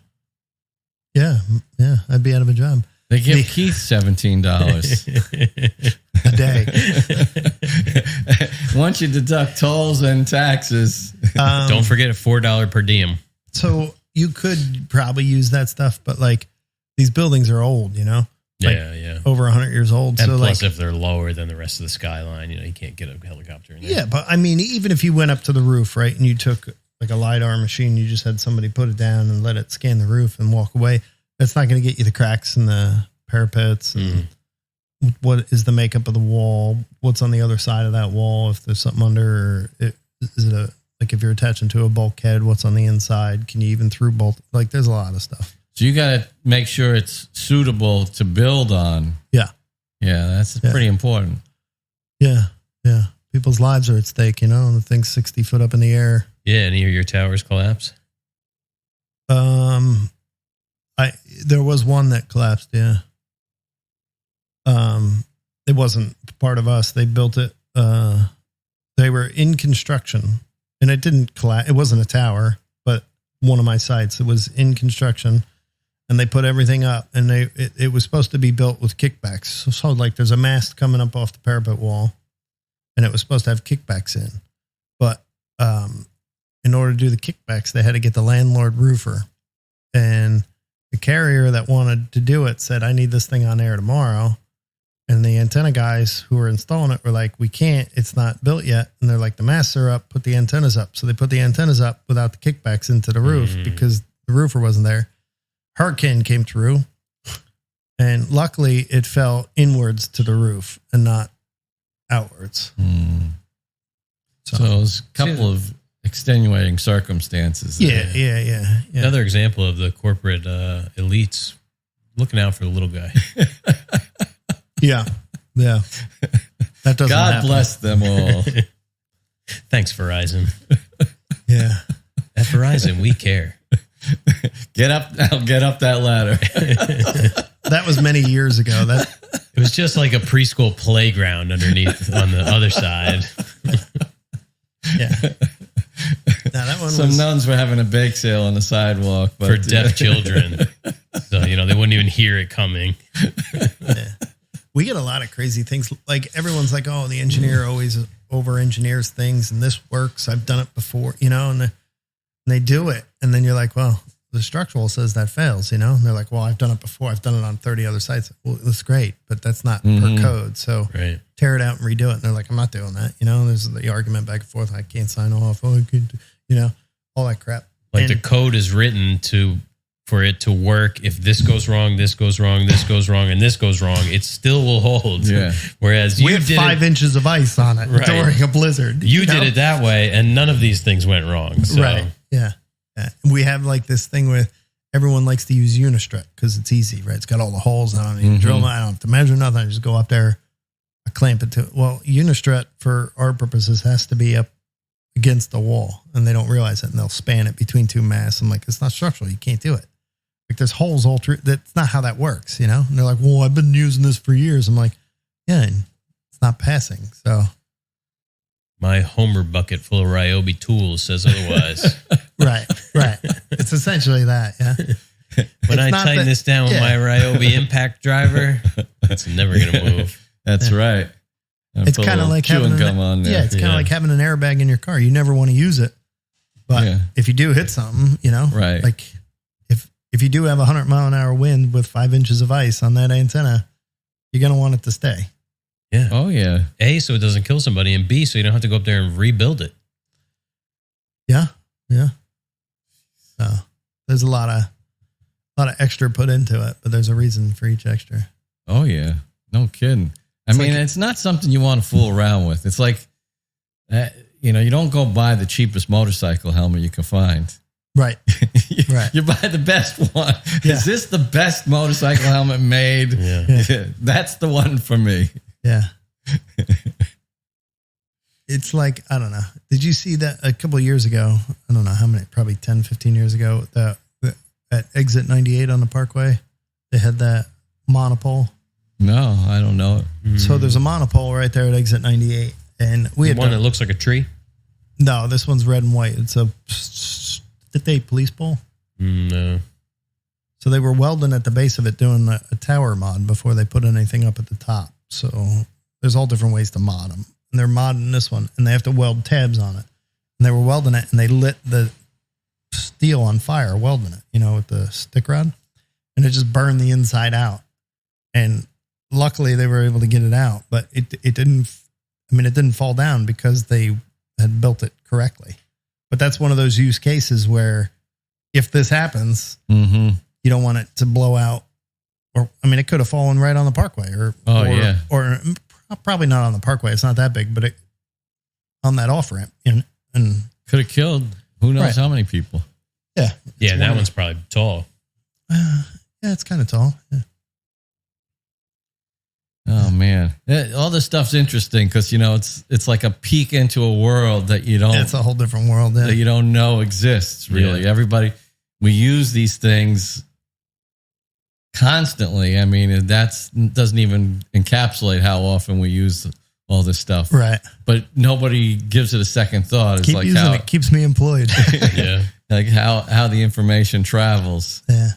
Yeah. Yeah. I'd be out of a job. They give Keith $17 a day. Once you deduct tolls and taxes. Don't forget a $4 per diem. So you could probably use that stuff, but like these buildings are old, you know? Like over 100 years old. And so plus, like, if they're lower than the rest of the skyline, you know, you can't get a helicopter in there. Yeah, but I mean, even if you went up to the roof, right, and you took like a LiDAR machine. You just had somebody put it down and let it scan the roof and walk away. That's not going to get you the cracks in the parapets and what is the makeup of the wall, what's on the other side of that wall, if there's something under, or is it like if you're attaching to a bulkhead, what's on the inside? Can you even through bolt? Like there's a lot of stuff. So you got to make sure it's suitable to build on. Yeah. Yeah, that's pretty important. Yeah. Yeah. People's lives are at stake, and the thing's 60 foot up in the air. Yeah, any of your towers collapse? There was one that collapsed, yeah. It wasn't part of us. They built it. They were in construction, and it didn't collapse. It wasn't a tower, but one of my sites. It was in construction, and they put everything up, and it was supposed to be built with kickbacks. So like there's a mast coming up off the parapet wall, and it was supposed to have kickbacks in. But in order to do the kickbacks, they had to get the landlord roofer. And the carrier that wanted to do it said, I need this thing on air tomorrow. And the antenna guys who were installing it were like, we can't, it's not built yet. And they're like, the masts are up, put the antennas up. So they put the antennas up without the kickbacks into the roof because the roofer wasn't there. Hurricane came through, and luckily it fell inwards to the roof and not outwards. So it was a couple of extenuating circumstances. Yeah. Another example of the corporate elites looking out for the little guy. Yeah. That doesn't God happen. bless them all. Thanks, Verizon. Yeah. At Verizon, we care. Get up that ladder. That was many years ago. It was just like a preschool playground underneath on the other side. Yeah. Now that one Some nuns were having a bake sale on the sidewalk. But, for deaf children. So, they wouldn't even hear it coming. Yeah. We get a lot of crazy things. Like everyone's like, oh, the engineer always over engineers things and this works. I've done it before, and they do it. And then you're like, well, the structural says that fails, and they're like, well, I've done it before. I've done it on 30 other sites. Well, that's great, but that's not per code. So tear it out and redo it. And they're like, I'm not doing that. There's the argument back and forth. I can't sign off. Oh, I can't, all that crap. Like the code is written for it to work. If this goes wrong, this goes wrong, this goes wrong, and this goes wrong, it still will hold. Yeah. Whereas we had 5 inches of ice on it during a blizzard. You did it that way, and none of these things went wrong. So. Right. Yeah. We have like this thing with everyone likes to use Unistrut because it's easy, right? It's got all the holes. I don't even drill. I don't have to measure nothing. I just go up there, I clamp it to it. Well, Unistrut for our purposes has to be up against the wall, and they don't realize it, and they'll span it between two masts. I'm like, it's not structural. You can't do it. Like there's holes all through. That's not how that works, And they're like, well, I've been using this for years. I'm like, yeah, it's not passing. So my Homer bucket full of Ryobi tools says otherwise. Right. It's essentially that, yeah. When I tighten this down with my Ryobi impact driver, it's never going to move. That's right. It's kind of like having it's kind of like having an airbag in your car. You never want to use it, but if you do hit something, right. Like if you do have 100-mile-an-hour wind with 5 inches of ice on that antenna, you're going to want it to stay. Yeah. Oh yeah. A, so it doesn't kill somebody, and B, so you don't have to go up there and rebuild it. Yeah. So there's a lot of extra put into it, but there's a reason for each extra. Oh yeah. No kidding. I mean, it's not something you want to fool around with. It's like, you don't go buy the cheapest motorcycle helmet you can find. Right. You buy the best one. Yeah. Is this the best motorcycle helmet made? Yeah. That's the one for me. Yeah. It's like, I don't know. Did you see that a couple of years ago? I don't know how many, probably 10, 15 years ago, at exit 98 on the Parkway, they had that monopole. No, I don't know it. So there's a monopole right there at exit 98. And we had one that looks like a tree? No, this one's red and white. It's a police pole. No. So they were welding at the base of it doing a tower mod before they put anything up at the top. So there's all different ways to mod them. And they're modding this one, and they have to weld tabs on it. And they were welding it, and they lit the steel on fire, welding it, with the stick rod. And it just burned the inside out. And luckily they were able to get it out, but it didn't fall down because they had built it correctly. But that's one of those use cases where if this happens, Mm-hmm. you don't want it to blow out. Or, I mean, it could have fallen right on the parkway or probably not on the parkway. It's not that big, but on that off ramp. And Could have killed who knows Right. how many people. yeah. Yeah, and that one's probably tall. Yeah, it's kind of tall. Yeah. Oh man, all this stuff's interesting because it's like a peek into a world that you don't It's a whole different world. that Yeah. you don't know exists. Really, Yeah. everybody we use these things constantly. I mean, doesn't even encapsulate how often we use all this stuff. Right. But nobody gives it a second thought. It's Keep like using how it. Keeps me employed. Yeah. like how the information travels. Yeah.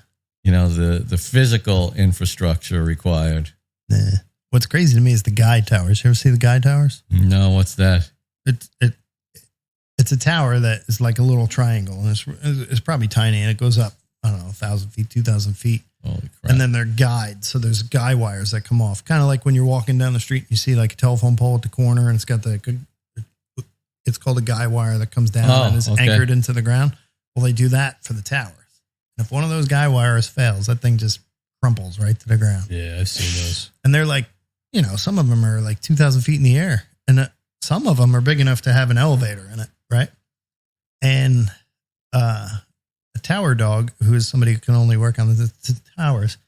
The physical infrastructure required. Yeah. What's crazy to me is the guide towers. You ever see the guide towers? No, what's that? It's a tower that is like a little triangle, and it's probably tiny, and it goes up, I don't know, 1,000 feet, 2,000 feet. Holy crap. And then they're guides. So there's guy wires that come off. Kind of like when you're walking down the street and you see like a telephone pole at the corner and it's got it's called a guy wire that comes down and is anchored into the ground. Well, they do that for the towers. And if one of those guy wires fails, that thing just crumples right to the ground. Yeah, I've seen those. And they're like, some of them are like 2,000 feet in the air. And some of them are big enough to have an elevator in it, right? And a tower dog, who is somebody who can only work on the towers,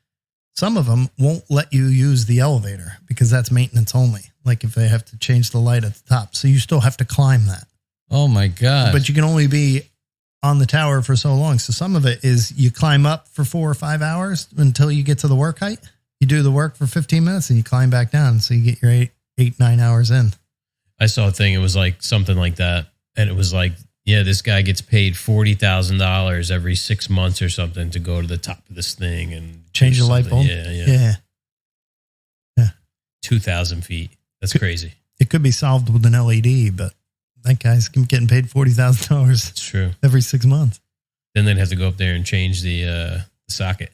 some of them won't let you use the elevator because that's maintenance only. Like if they have to change the light at the top. So you still have to climb that. Oh my God. But you can only be on the tower for so long. So some of it is you climb up for 4 or 5 hours until you get to the work height. You do the work for 15 minutes and you climb back down. So you get your 8-9 hours in. I saw a thing. It was like something like that. And it was like, yeah, this guy gets paid $40,000 every 6 months or something to go to the top of this thing and Change do the light something. bulb. Yeah. 2,000 feet. That's crazy. It could be solved with an LED, but that guy's getting paid $40,000 It's true. every 6 months. Then they'd have to go up there and change the socket.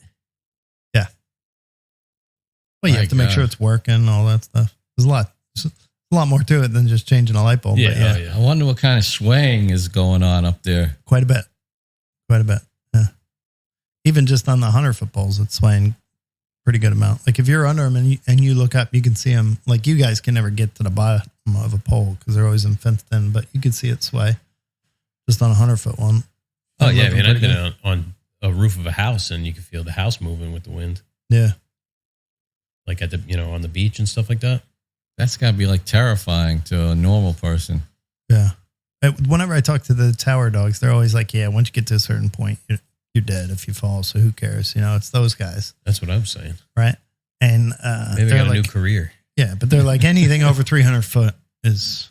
Well, you My have to make God. sure it's working, all that stuff. There's a lot more to it than just changing a light bulb. Yeah, but yeah. I wonder what kind of swaying is going on up there. Quite a bit. Yeah. Even just on the 100-foot poles, it's swaying pretty good amount. Like if you're under them and you look up, you can see them. Like you guys can never get to the bottom of a pole because they're always fenced in, but you can see it sway just on a 100-foot one. Oh, yeah. Looking Man, I've pretty been on a roof of a house and you can feel the house moving with the wind. Yeah. Like at the, on the beach and stuff like that. That's got to be like terrifying to a normal person. Yeah. Whenever I talk to the tower dogs, they're always like, yeah, once you get to a certain point, you're dead if you fall. So who cares? It's those guys. That's what I'm saying. Right. And Maybe I they're got a new like, career. yeah, but they're like anything over 300 foot is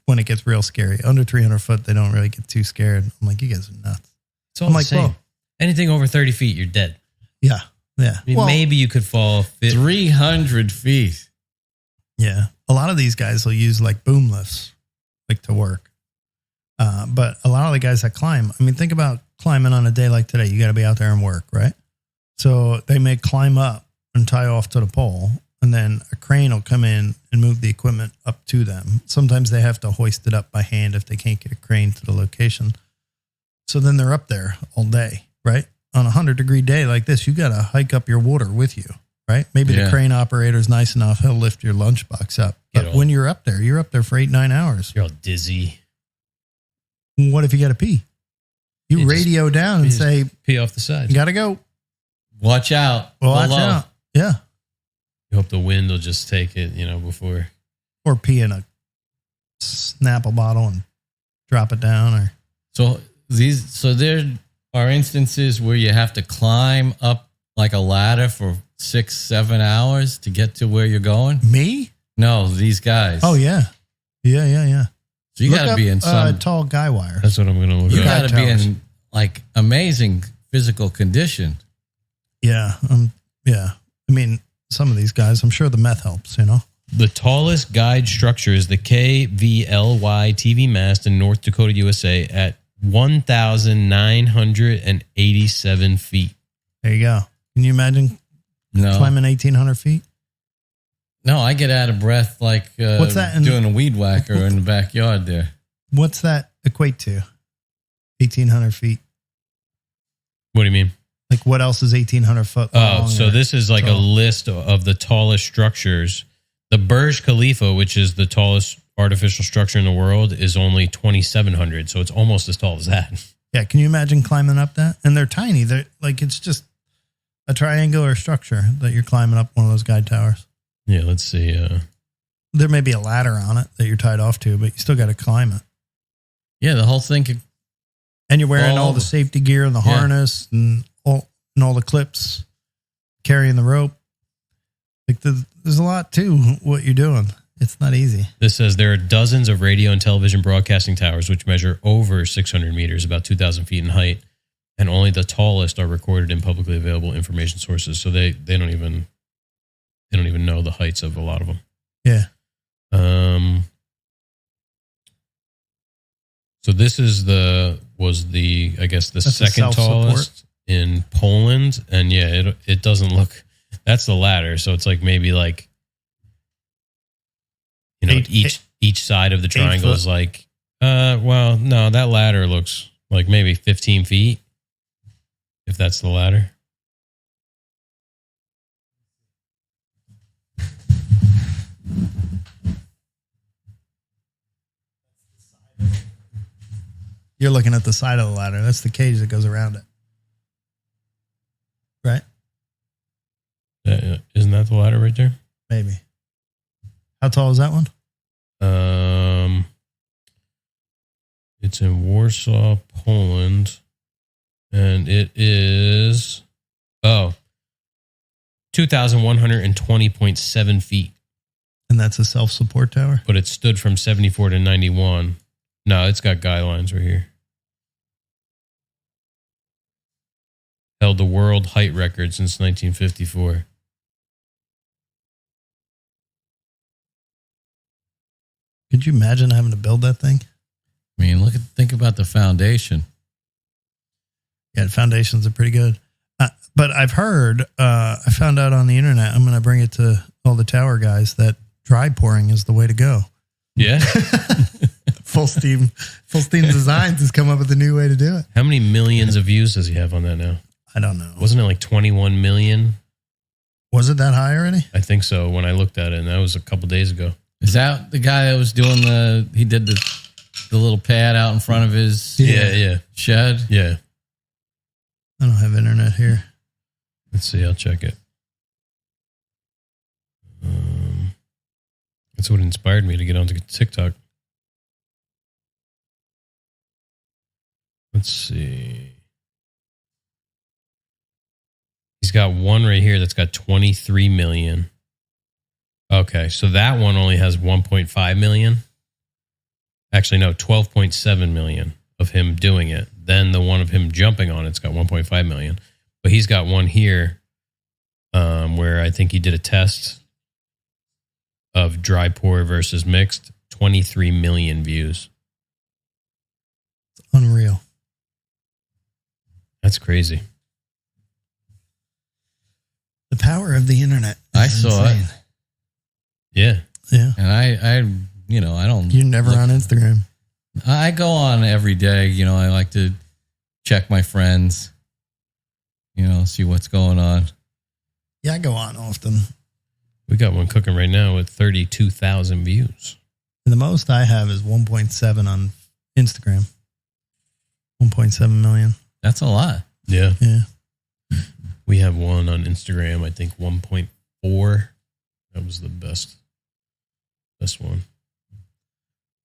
when it gets real scary. Under 300 foot, they don't really get too scared. I'm like, you guys are nuts. It's all I'm the like, same. well, Anything over 30 feet, you're dead. yeah. Yeah. I mean, Well, maybe you could fall 300 feet. yeah. A lot of these guys will use like boom lifts, like to work. But a lot of the guys that climb, I mean, think about climbing on a day like today. You got to be out there and work, right? So they may climb up and tie off to the pole, and then a crane will come in and move the equipment up to them. Sometimes they have to hoist it up by hand if they can't get a crane to the location. So then they're up there all day, right? On a 100-degree day like this, you got to hike up your water with you, right? Maybe Yeah. the crane operator's nice enough. He'll lift your lunchbox up. But when you're up there for 8-9 hours. You're all dizzy. What if you got to pee? You You radio down and just say, Pee off the side. you got to go. Watch out. Watch Below. out. Yeah. You hope the wind will just take it, before. Or pee in a Snapple bottle and drop it down. Or So there are instances where you have to climb up like a ladder for 6-7 hours to get to where you're going. me? No, these guys. Oh, yeah. Yeah. So you Look got to up, be in some. tall guy wire. That's what I'm going to look You at. got to be towers. in like amazing physical condition. Yeah. Yeah. I mean, some of these guys, I'm sure the meth helps, The tallest guide structure is the KVLY TV mast in North Dakota, USA at 1,987 feet. There you go. Can you imagine No, climbing 1,800 feet? no, I get out of breath like What's that in- doing a weed whacker in the backyard there. What's that equate to? 1,800 feet. What do you mean? Like what else is 1,800 foot Oh, long? so this is like a list of the tallest structures. The Burj Khalifa, which is the tallest artificial structure in the world, is only 2,700. So it's almost as tall as that. Yeah, can you imagine climbing up that? And they're tiny. They're like, it's just a triangular structure that you're climbing up one of those guide towers. Yeah, let's see. There may be a ladder on it that you're tied off to, but you still got to climb it. Yeah, the whole thing could. And you're wearing all Oh. the safety gear and the harness and all the clips, carrying the rope. Like there's a lot to what you're doing. It's not easy. This says there are dozens of radio and television broadcasting towers which measure over 600 meters, about 2,000 feet in height, and only the tallest are recorded in publicly available information sources. So they don't even know the heights of a lot of them. Yeah. So this is I guess the That's a second self-support. tallest in Poland, and yeah, it doesn't look. That's the ladder, so it's like maybe like, you know, each side of the triangle is like, well, no, that ladder looks like maybe 15 feet, if that's the ladder. You're looking at the side of the ladder. That's the cage that goes around it. Right? Isn't that the ladder right there? Maybe. How tall is that one? It's in Warsaw, Poland, and it is 2,120.7 feet. And that's a self-support tower? But it stood from 74 to 91. No, it's got guidelines right here. Held the world height record since 1954. Could you imagine having to build that thing? I mean, think about the foundation. Yeah, the foundations are pretty good. But I've heard, I found out on the internet, I'm going to bring it to all the tower guys, that dry pouring is the way to go. Yeah? Full Steam Designs has come up with a new way to do it. How many millions of views does he have on that now? I don't know. Wasn't it like 21 million? Was it that high already? I think so when I looked at it, and that was a couple days ago. Is that the guy that was doing he did the little pad out in front of his Yeah. shed? Yeah. I don't have internet here. Let's see. I'll check it. That's what inspired me to get onto TikTok. Let's see. He's got one right here that's got 23 million. Okay, so that one only has 1.5 million. Actually, no, 12.7 million of him doing it. Then the one of him jumping on it's got 1.5 million. But he's got one here where I think he did a test of dry pour versus mixed. 23 million views. It's unreal. That's crazy. The power of the internet. I saw it. Yeah. Yeah. And I don't. You're never on Instagram. I go on every day. I like to check my friends. See what's going on. Yeah, I go on often. We got one cooking right now with 32,000 views. And the most I have is 1.7 on Instagram. 1.7 million. That's a lot. Yeah. Yeah. We have one on Instagram, I think 1.4. That was the best one.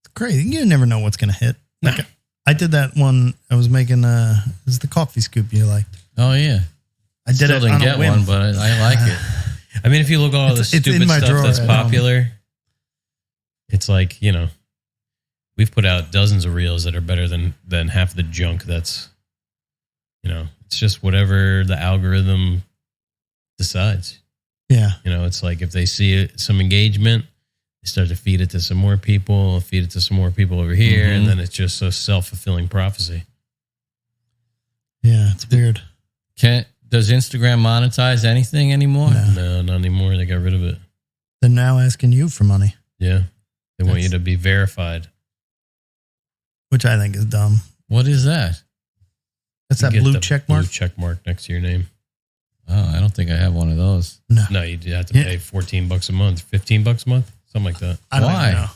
It's crazy. You never know what's going to hit. Nah. Like, I did that one. I was making this is the coffee scoop you liked. Oh yeah. I did it Still didn't on a get whim. one, but I like it. I mean, if you look at all the It's in stupid my stuff drawer that's at home. popular, it's like, we've put out dozens of reels that are better than half the junk that's, it's just whatever the algorithm decides. Yeah. It's like if they see some engagement, they start to feed it to some more people over here, and then it's just a self-fulfilling prophecy. Yeah, it's weird. Does Instagram monetize anything anymore? No, not anymore. They got rid of it. They're now asking you for money. Yeah. They want you to be verified. which I think is dumb. What is that? That's that You get blue the check mark. Blue check mark next to your name. Oh, I don't think I have one of those. No, you have to pay $14 a month, $15 a month, something like that. I don't Why? even know.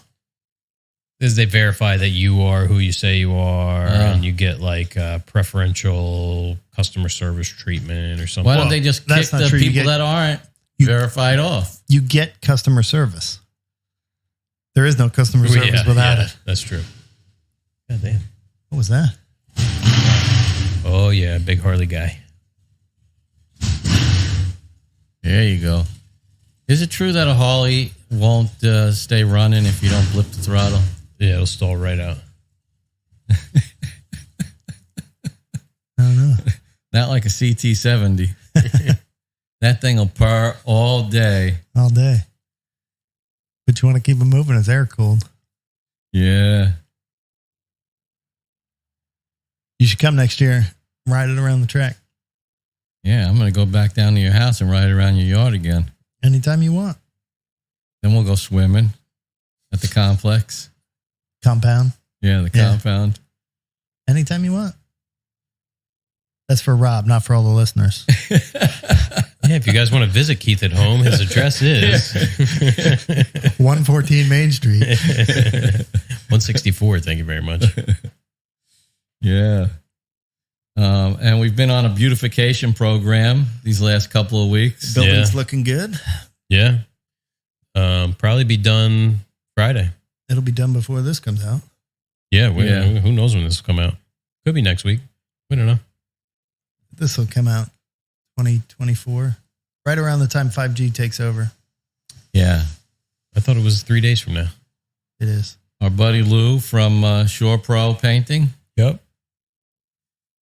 Because they verify that you are who you say you are, and you get like preferential customer service treatment or something. Why don't they just kick that's not the true. You people get- that aren't you- verified off? You get customer service. There is no customer service without it. That's true. God damn. What was that? Oh, yeah, big Harley guy. There you go. Is it true that a Harley won't stay running if you don't blip the throttle? Yeah, it'll stall right out. I don't know. Not like a CT70. That thing will purr all day. All day. But you want to keep it moving. It's air cooled. Yeah. You should come next year. Ride it around the track. Yeah, I'm going to go back down to your house and ride around your yard again. Anytime you want. Then we'll go swimming at the complex. Compound. Yeah, the Yeah. compound. Anytime you want. That's for Rob, not for all the listeners. Yeah, if you guys want to visit Keith at home, his address is 114 Main Street. 164. Thank you very much. Yeah. And we've been on a beautification program these last couple of weeks. Building's looking good. Yeah. Probably be done Friday. It'll be done before this comes out. Yeah, Yeah. who knows when this will come out? Could be next week. We don't know. This will come out 2024, right around the time 5G takes over. Yeah. I thought it was 3 days from now. It is. Our buddy Lou from Shore Pro Painting. Yep.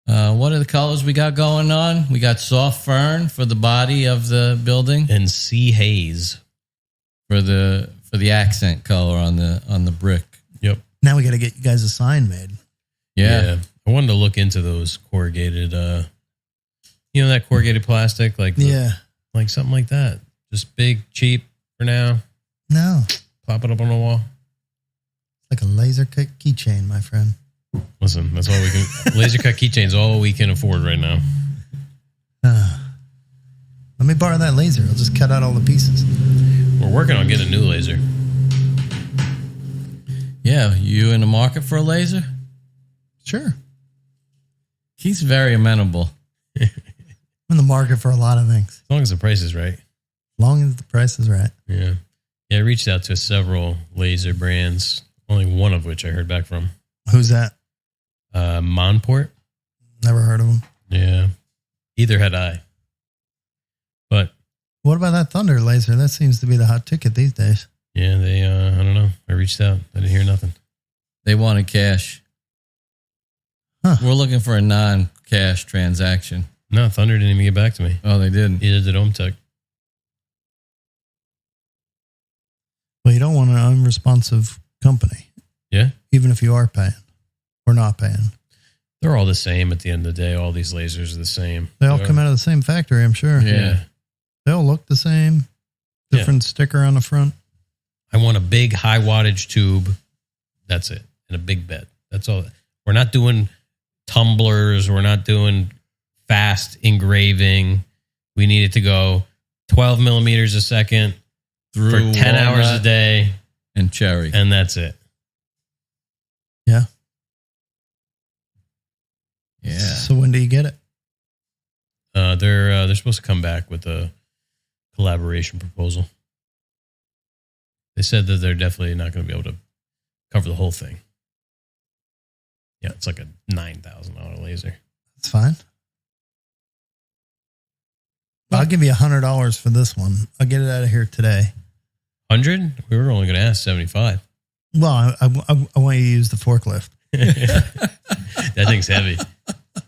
What are the colors we got going on? We got soft fern for the body of the building, And sea haze. for the accent color on the brick. Yep. Now we got to get you guys a sign made. Yeah. I wanted to look into those corrugated, that corrugated plastic, like like something like that. Just big, cheap for now. No, Pop it up on the wall. like a laser cut keychain, my friend. Listen, that's all we can. Laser cut keychains, all we can afford right now. Let me borrow that laser. I'll just cut out all the pieces. We're working on getting a new laser. Yeah. You in the market for a laser? Sure. He's very amenable. I'm in the market for a lot of things. As long as the price is right. As long as the price is right. Yeah. Yeah, I reached out to several laser brands, only one of which I heard back from. Who's that? Monport. Never heard of them. Yeah. Either had I. But What about that Thunder laser? That seems to be the hot ticket these days. yeah, they, I don't know. I reached out. I didn't hear nothing. They wanted cash. Huh. We're looking for a non-cash transaction. No, Thunder didn't even get back to me. Oh, they didn't. Either did OMTech. Well, you don't want an unresponsive company, Yeah. even if you are paying or not paying. They're all the same at the end of the day. All these lasers are the same. They all come out of the same factory, I'm sure. Yeah. They all look the same. Different sticker on the front. I want a big high wattage tube. That's it. And a big bed. That's all. We're not doing tumblers. We're not doing fast engraving. We need it to go 12 millimeters a second Through for 10 hours a walnut day. and cherry. And that's it. Yeah. Yeah. So when do you get it? They're supposed to come back with a collaboration proposal. They said that they're definitely not going to be able to cover the whole thing. Yeah, it's like a $9,000 laser. That's fine. I'll give you $100 for this one. I'll get it out of here today. 100? We were only going to ask 75. Well, I want you to use the forklift. That thing's heavy.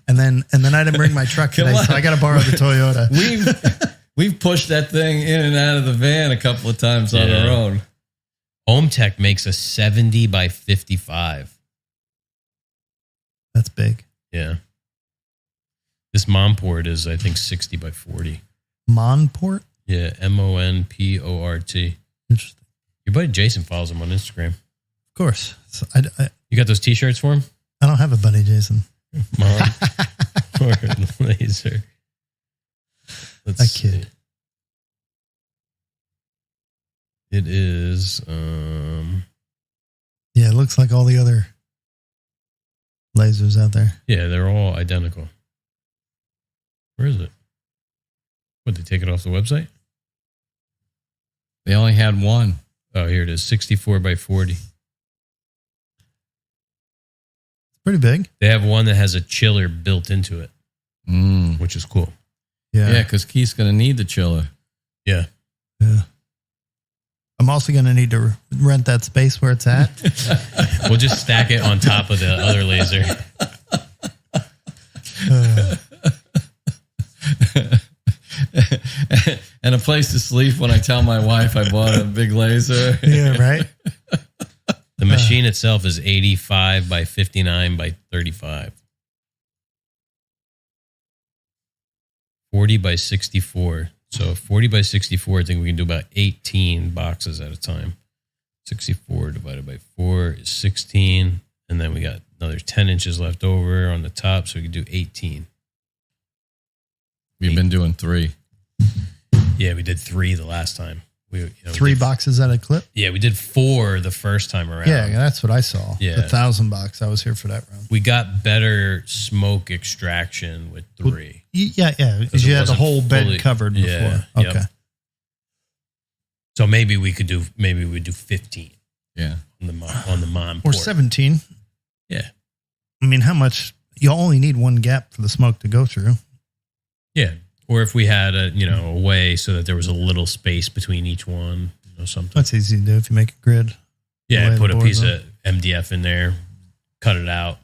And then I didn't bring my truck Come today, on. so I got to borrow the Toyota. We've pushed that thing in and out of the van a couple of times on Yeah. our own. OMTech makes a 70 by 55. That's big. Yeah. This Monport is, I think, 60 by 40. Monport? Yeah, Monport. Interesting. Your buddy Jason follows him on Instagram. Of course. So You got those T-shirts for him? I don't have a buddy, Jason. Monport laser. Let's I see. kid. It is. Yeah, it looks like all the other lasers out there. Yeah, they're all identical. Where is it? What, they take it off the website? They only had one. Oh, here it is, 64 by 40. It's pretty big. They have one that has a chiller built into it, Mm. which is cool. Yeah, because Keith's going to need the chiller. Yeah. Yeah. I'm also going to need to rent that space where it's at. We'll just stack it on top of the other laser. And a place to sleep when I tell my wife I bought a big laser. Yeah, right? The machine itself is 85 by 59 by 35. 40 by 64. So 40 by 64, I think we can do about 18 boxes at a time. 64 divided by 4 is 16. And then we got another 10 inches left over on the top, so we can do 18. We've been doing 3. Yeah, we did 3 the last time. We 3 boxes at a clip? Yeah, we did 4 the first time around. Yeah, that's what I saw. Yeah. The 1,000 box. I was here for that round. We got better smoke extraction with 3. Yeah. Because Because you it had the wasn't whole bed fully- covered before. Yeah, Okay. yep. So maybe we do 15 Yeah. on the Monport. Or 17. Yeah. I mean, how much? You only need one gap for the smoke to go through. Yeah. Or if we had a way so that there was a little space between each one, something. That's easy to do if you make a grid. Yeah, lay put the a boards piece on. of MDF in there, cut it out,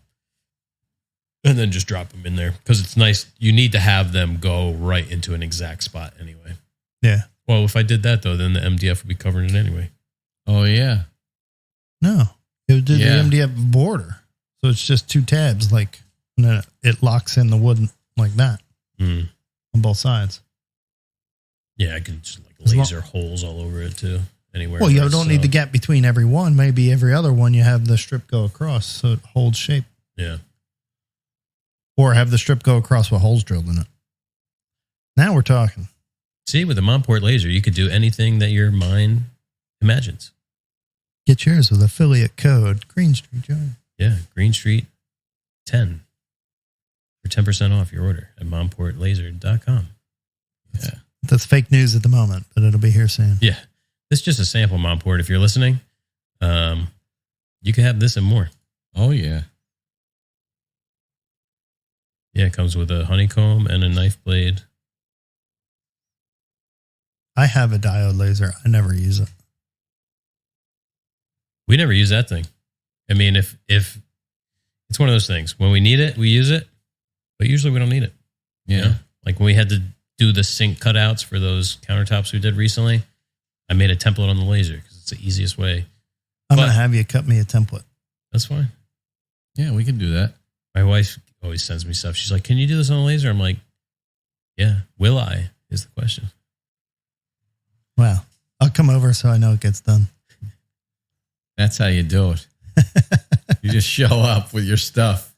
and then just drop them in there. Because it's nice. You need to have them go right into an exact spot anyway. Yeah. Well, if I did that, though, then the MDF would be covering it anyway. Oh, yeah. No. It would do Yeah. the MDF border. So it's just 2 tabs, and then it locks in the wood like that Mm. on both sides. Yeah, I can just As long- laser holes all over it, too. Anywhere. Well, you where don't it's, need the gap between every one. Maybe every other one you have the strip go across so it holds shape. Yeah. Or have the strip go across with holes drilled in it. Now we're talking. See, with the Monport laser, you could do anything that your mind imagines. Get yours with affiliate code Greene Street Joinery. Yeah, Greene Street 10 for 10% off your order at monportlaser.com. Yeah. That's fake news at the moment, but it'll be here soon. Yeah, this is just a sample Monport. If you're listening, you can have this and more. Oh, yeah. Yeah, it comes with a honeycomb and a knife blade. I have a diode laser. I never use it. We never use that thing. I mean, if it's one of those things, when we need it, we use it, but usually we don't need it. Yeah. You know? Like when we had to do the sink cutouts for those countertops we did recently, I made a template on the laser because it's the easiest way. I'm But- going to have you cut me a template. That's fine. Yeah, we can do that. My wife always sends me stuff. She's like, "Can you do this on a laser?" I'm like, "Yeah, will I?" Is the question. Wow. I'll come over so I know it gets done. That's how you do it. You just show up with your stuff.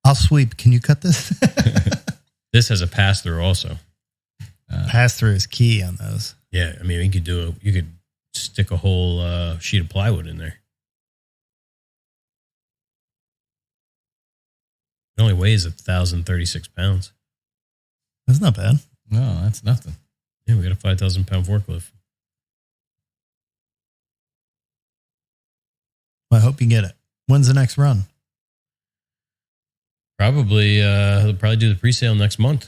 I'll sweep. Can you cut this? This has a pass through also. Pass through is key on those. Yeah, I mean, you could stick a whole sheet of plywood in there. It only weighs 1,036 pounds. That's not bad. No, that's nothing. Yeah, we got a 5,000-pound forklift. Well, I hope you get it. When's the next run? Probably, they'll probably do the pre-sale next month.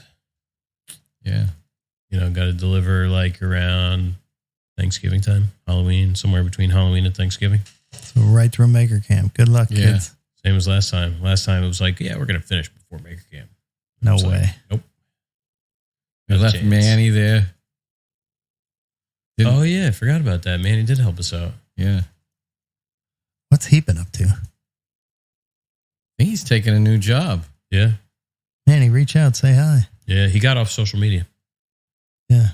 Yeah. Got to deliver like around Thanksgiving time, Halloween, somewhere between Halloween and Thanksgiving. So right through Maker Camp. Good luck, Yeah. kids. Same as last time. Last time it was like, yeah, we're going to finish before Maker Camp. No It's like, way. nope. We Not a left chance. Manny there. Oh, yeah. I forgot about that. Man, he did help us out. Yeah. What's he been up to? I think he's taking a new job. Yeah. Manny, reach out. Say hi. Yeah. He got off social media Yeah.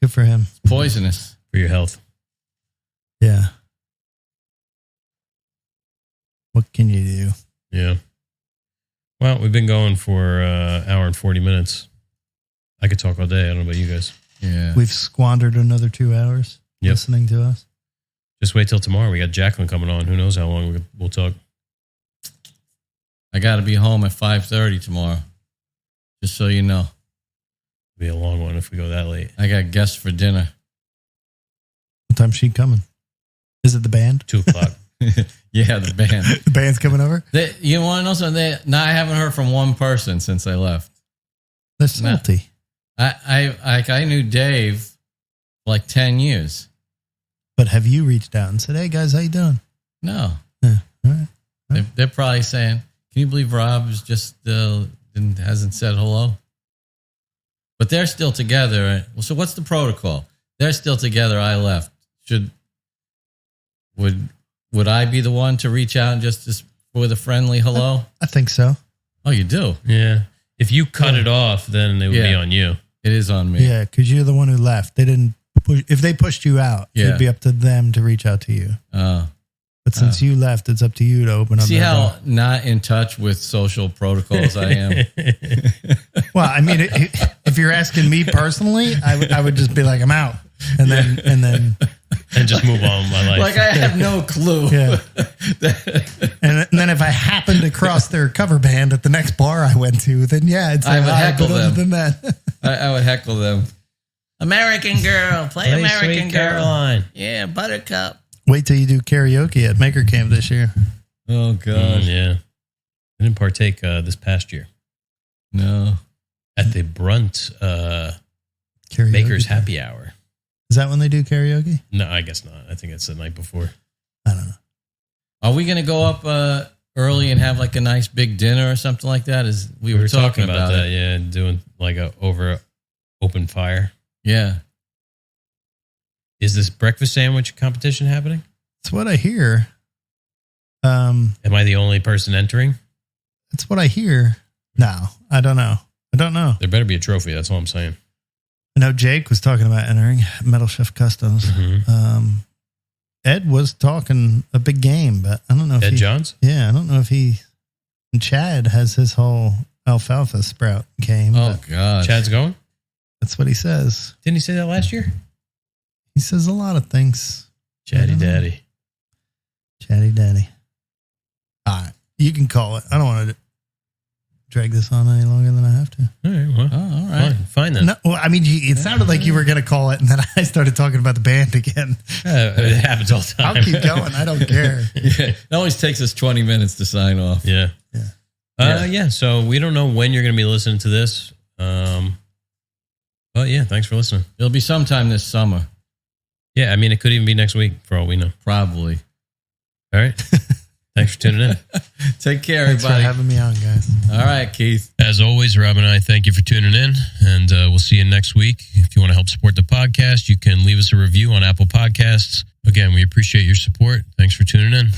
Good for him. It's poisonous. for your health. Yeah. What What can you do? Yeah. Well, we've been going for an hour and 40 minutes. I could talk all day. I don't know about you guys. Yeah. We've squandered another 2 hours listening to us. Just wait till tomorrow. We got Jacqueline coming on. Who knows how long we'll talk. I got to be home at 5:30 tomorrow. Just so you know. It'll be a long one if we go that late. I got guests for dinner. What time's she coming? Is it the band? 2:00. Yeah, the band. The band's coming over? You want to know something? I haven't heard from one person since I left. They're salty. I knew Dave for like 10 years. But have you reached out and said, hey, guys, how you doing? No. Yeah. All right. They're probably saying, can you believe Rob's just hasn't said hello? But they're still together. Well, so what's the protocol? They're still together. I left. Would I be the one to reach out and just with a friendly hello? I think so. Oh, you do? Yeah. If you cut it off, then it would be on you. It is on me. Yeah, because you're the one who left. They didn't push. If they pushed you out, it'd be up to them to reach out to you. But since you left, it's up to you to open up. See how not in touch with social protocols I am? Well, I mean, if you're asking me personally, I would just be like, I'm out. And then just move on with my life. Like I have no clue. Yeah. And then if I happen to cross their cover band at the next bar I went to, then it's I would heckle but them. other than that, I would heckle them. American Girl, play American Sweet Girl. Caroline. Yeah, Buttercup. wait till you do karaoke at Maker Camp this year. Oh God. Yeah. I didn't partake this past year. No. At the Brunt Karaoke. Maker's Happy Hour. Is that when they do karaoke? No, I guess not. I think it's the night before. I don't know. Are we going to go up early and have like a nice big dinner or something like that? We were talking about that. it. Yeah, doing like over open fire. Yeah. Is this breakfast sandwich competition happening? That's what I hear. Am I the only person entering? That's what I hear. No, I don't know. There better be a trophy. That's all I'm saying. I know Jake was talking about entering Metal Chef Customs. Mm-hmm. Ed was talking a big game, but I don't know if Ed Johns? Yeah, I don't know if and Chad has his whole alfalfa sprout game. Oh God. Chad's going? That's what he says. Didn't he say that last year? He says a lot of things. Chatty Daddy. Chatty Daddy. All right. You can call it. I don't want to drag this on any longer than I have to. All right. Well, all right. Fine then. No, well, I mean, it sounded like you were going to call it, and then I started talking about the band again. It happens all the time. I'll keep going. I don't care. Yeah, it always takes us 20 minutes to sign off. Yeah. Yeah. So we don't know when you're going to be listening to this. But yeah, thanks for listening. It'll be sometime this summer. Yeah, I mean, it could even be next week for all we know. Probably. All right. Thanks for tuning in. Take care, Thanks everybody. for having me on, guys. All right, Keith. As always, Rob and I thank you for tuning in, and we'll see you next week. If you want to help support the podcast, you can leave us a review on Apple Podcasts. Again, we appreciate your support. Thanks for tuning in.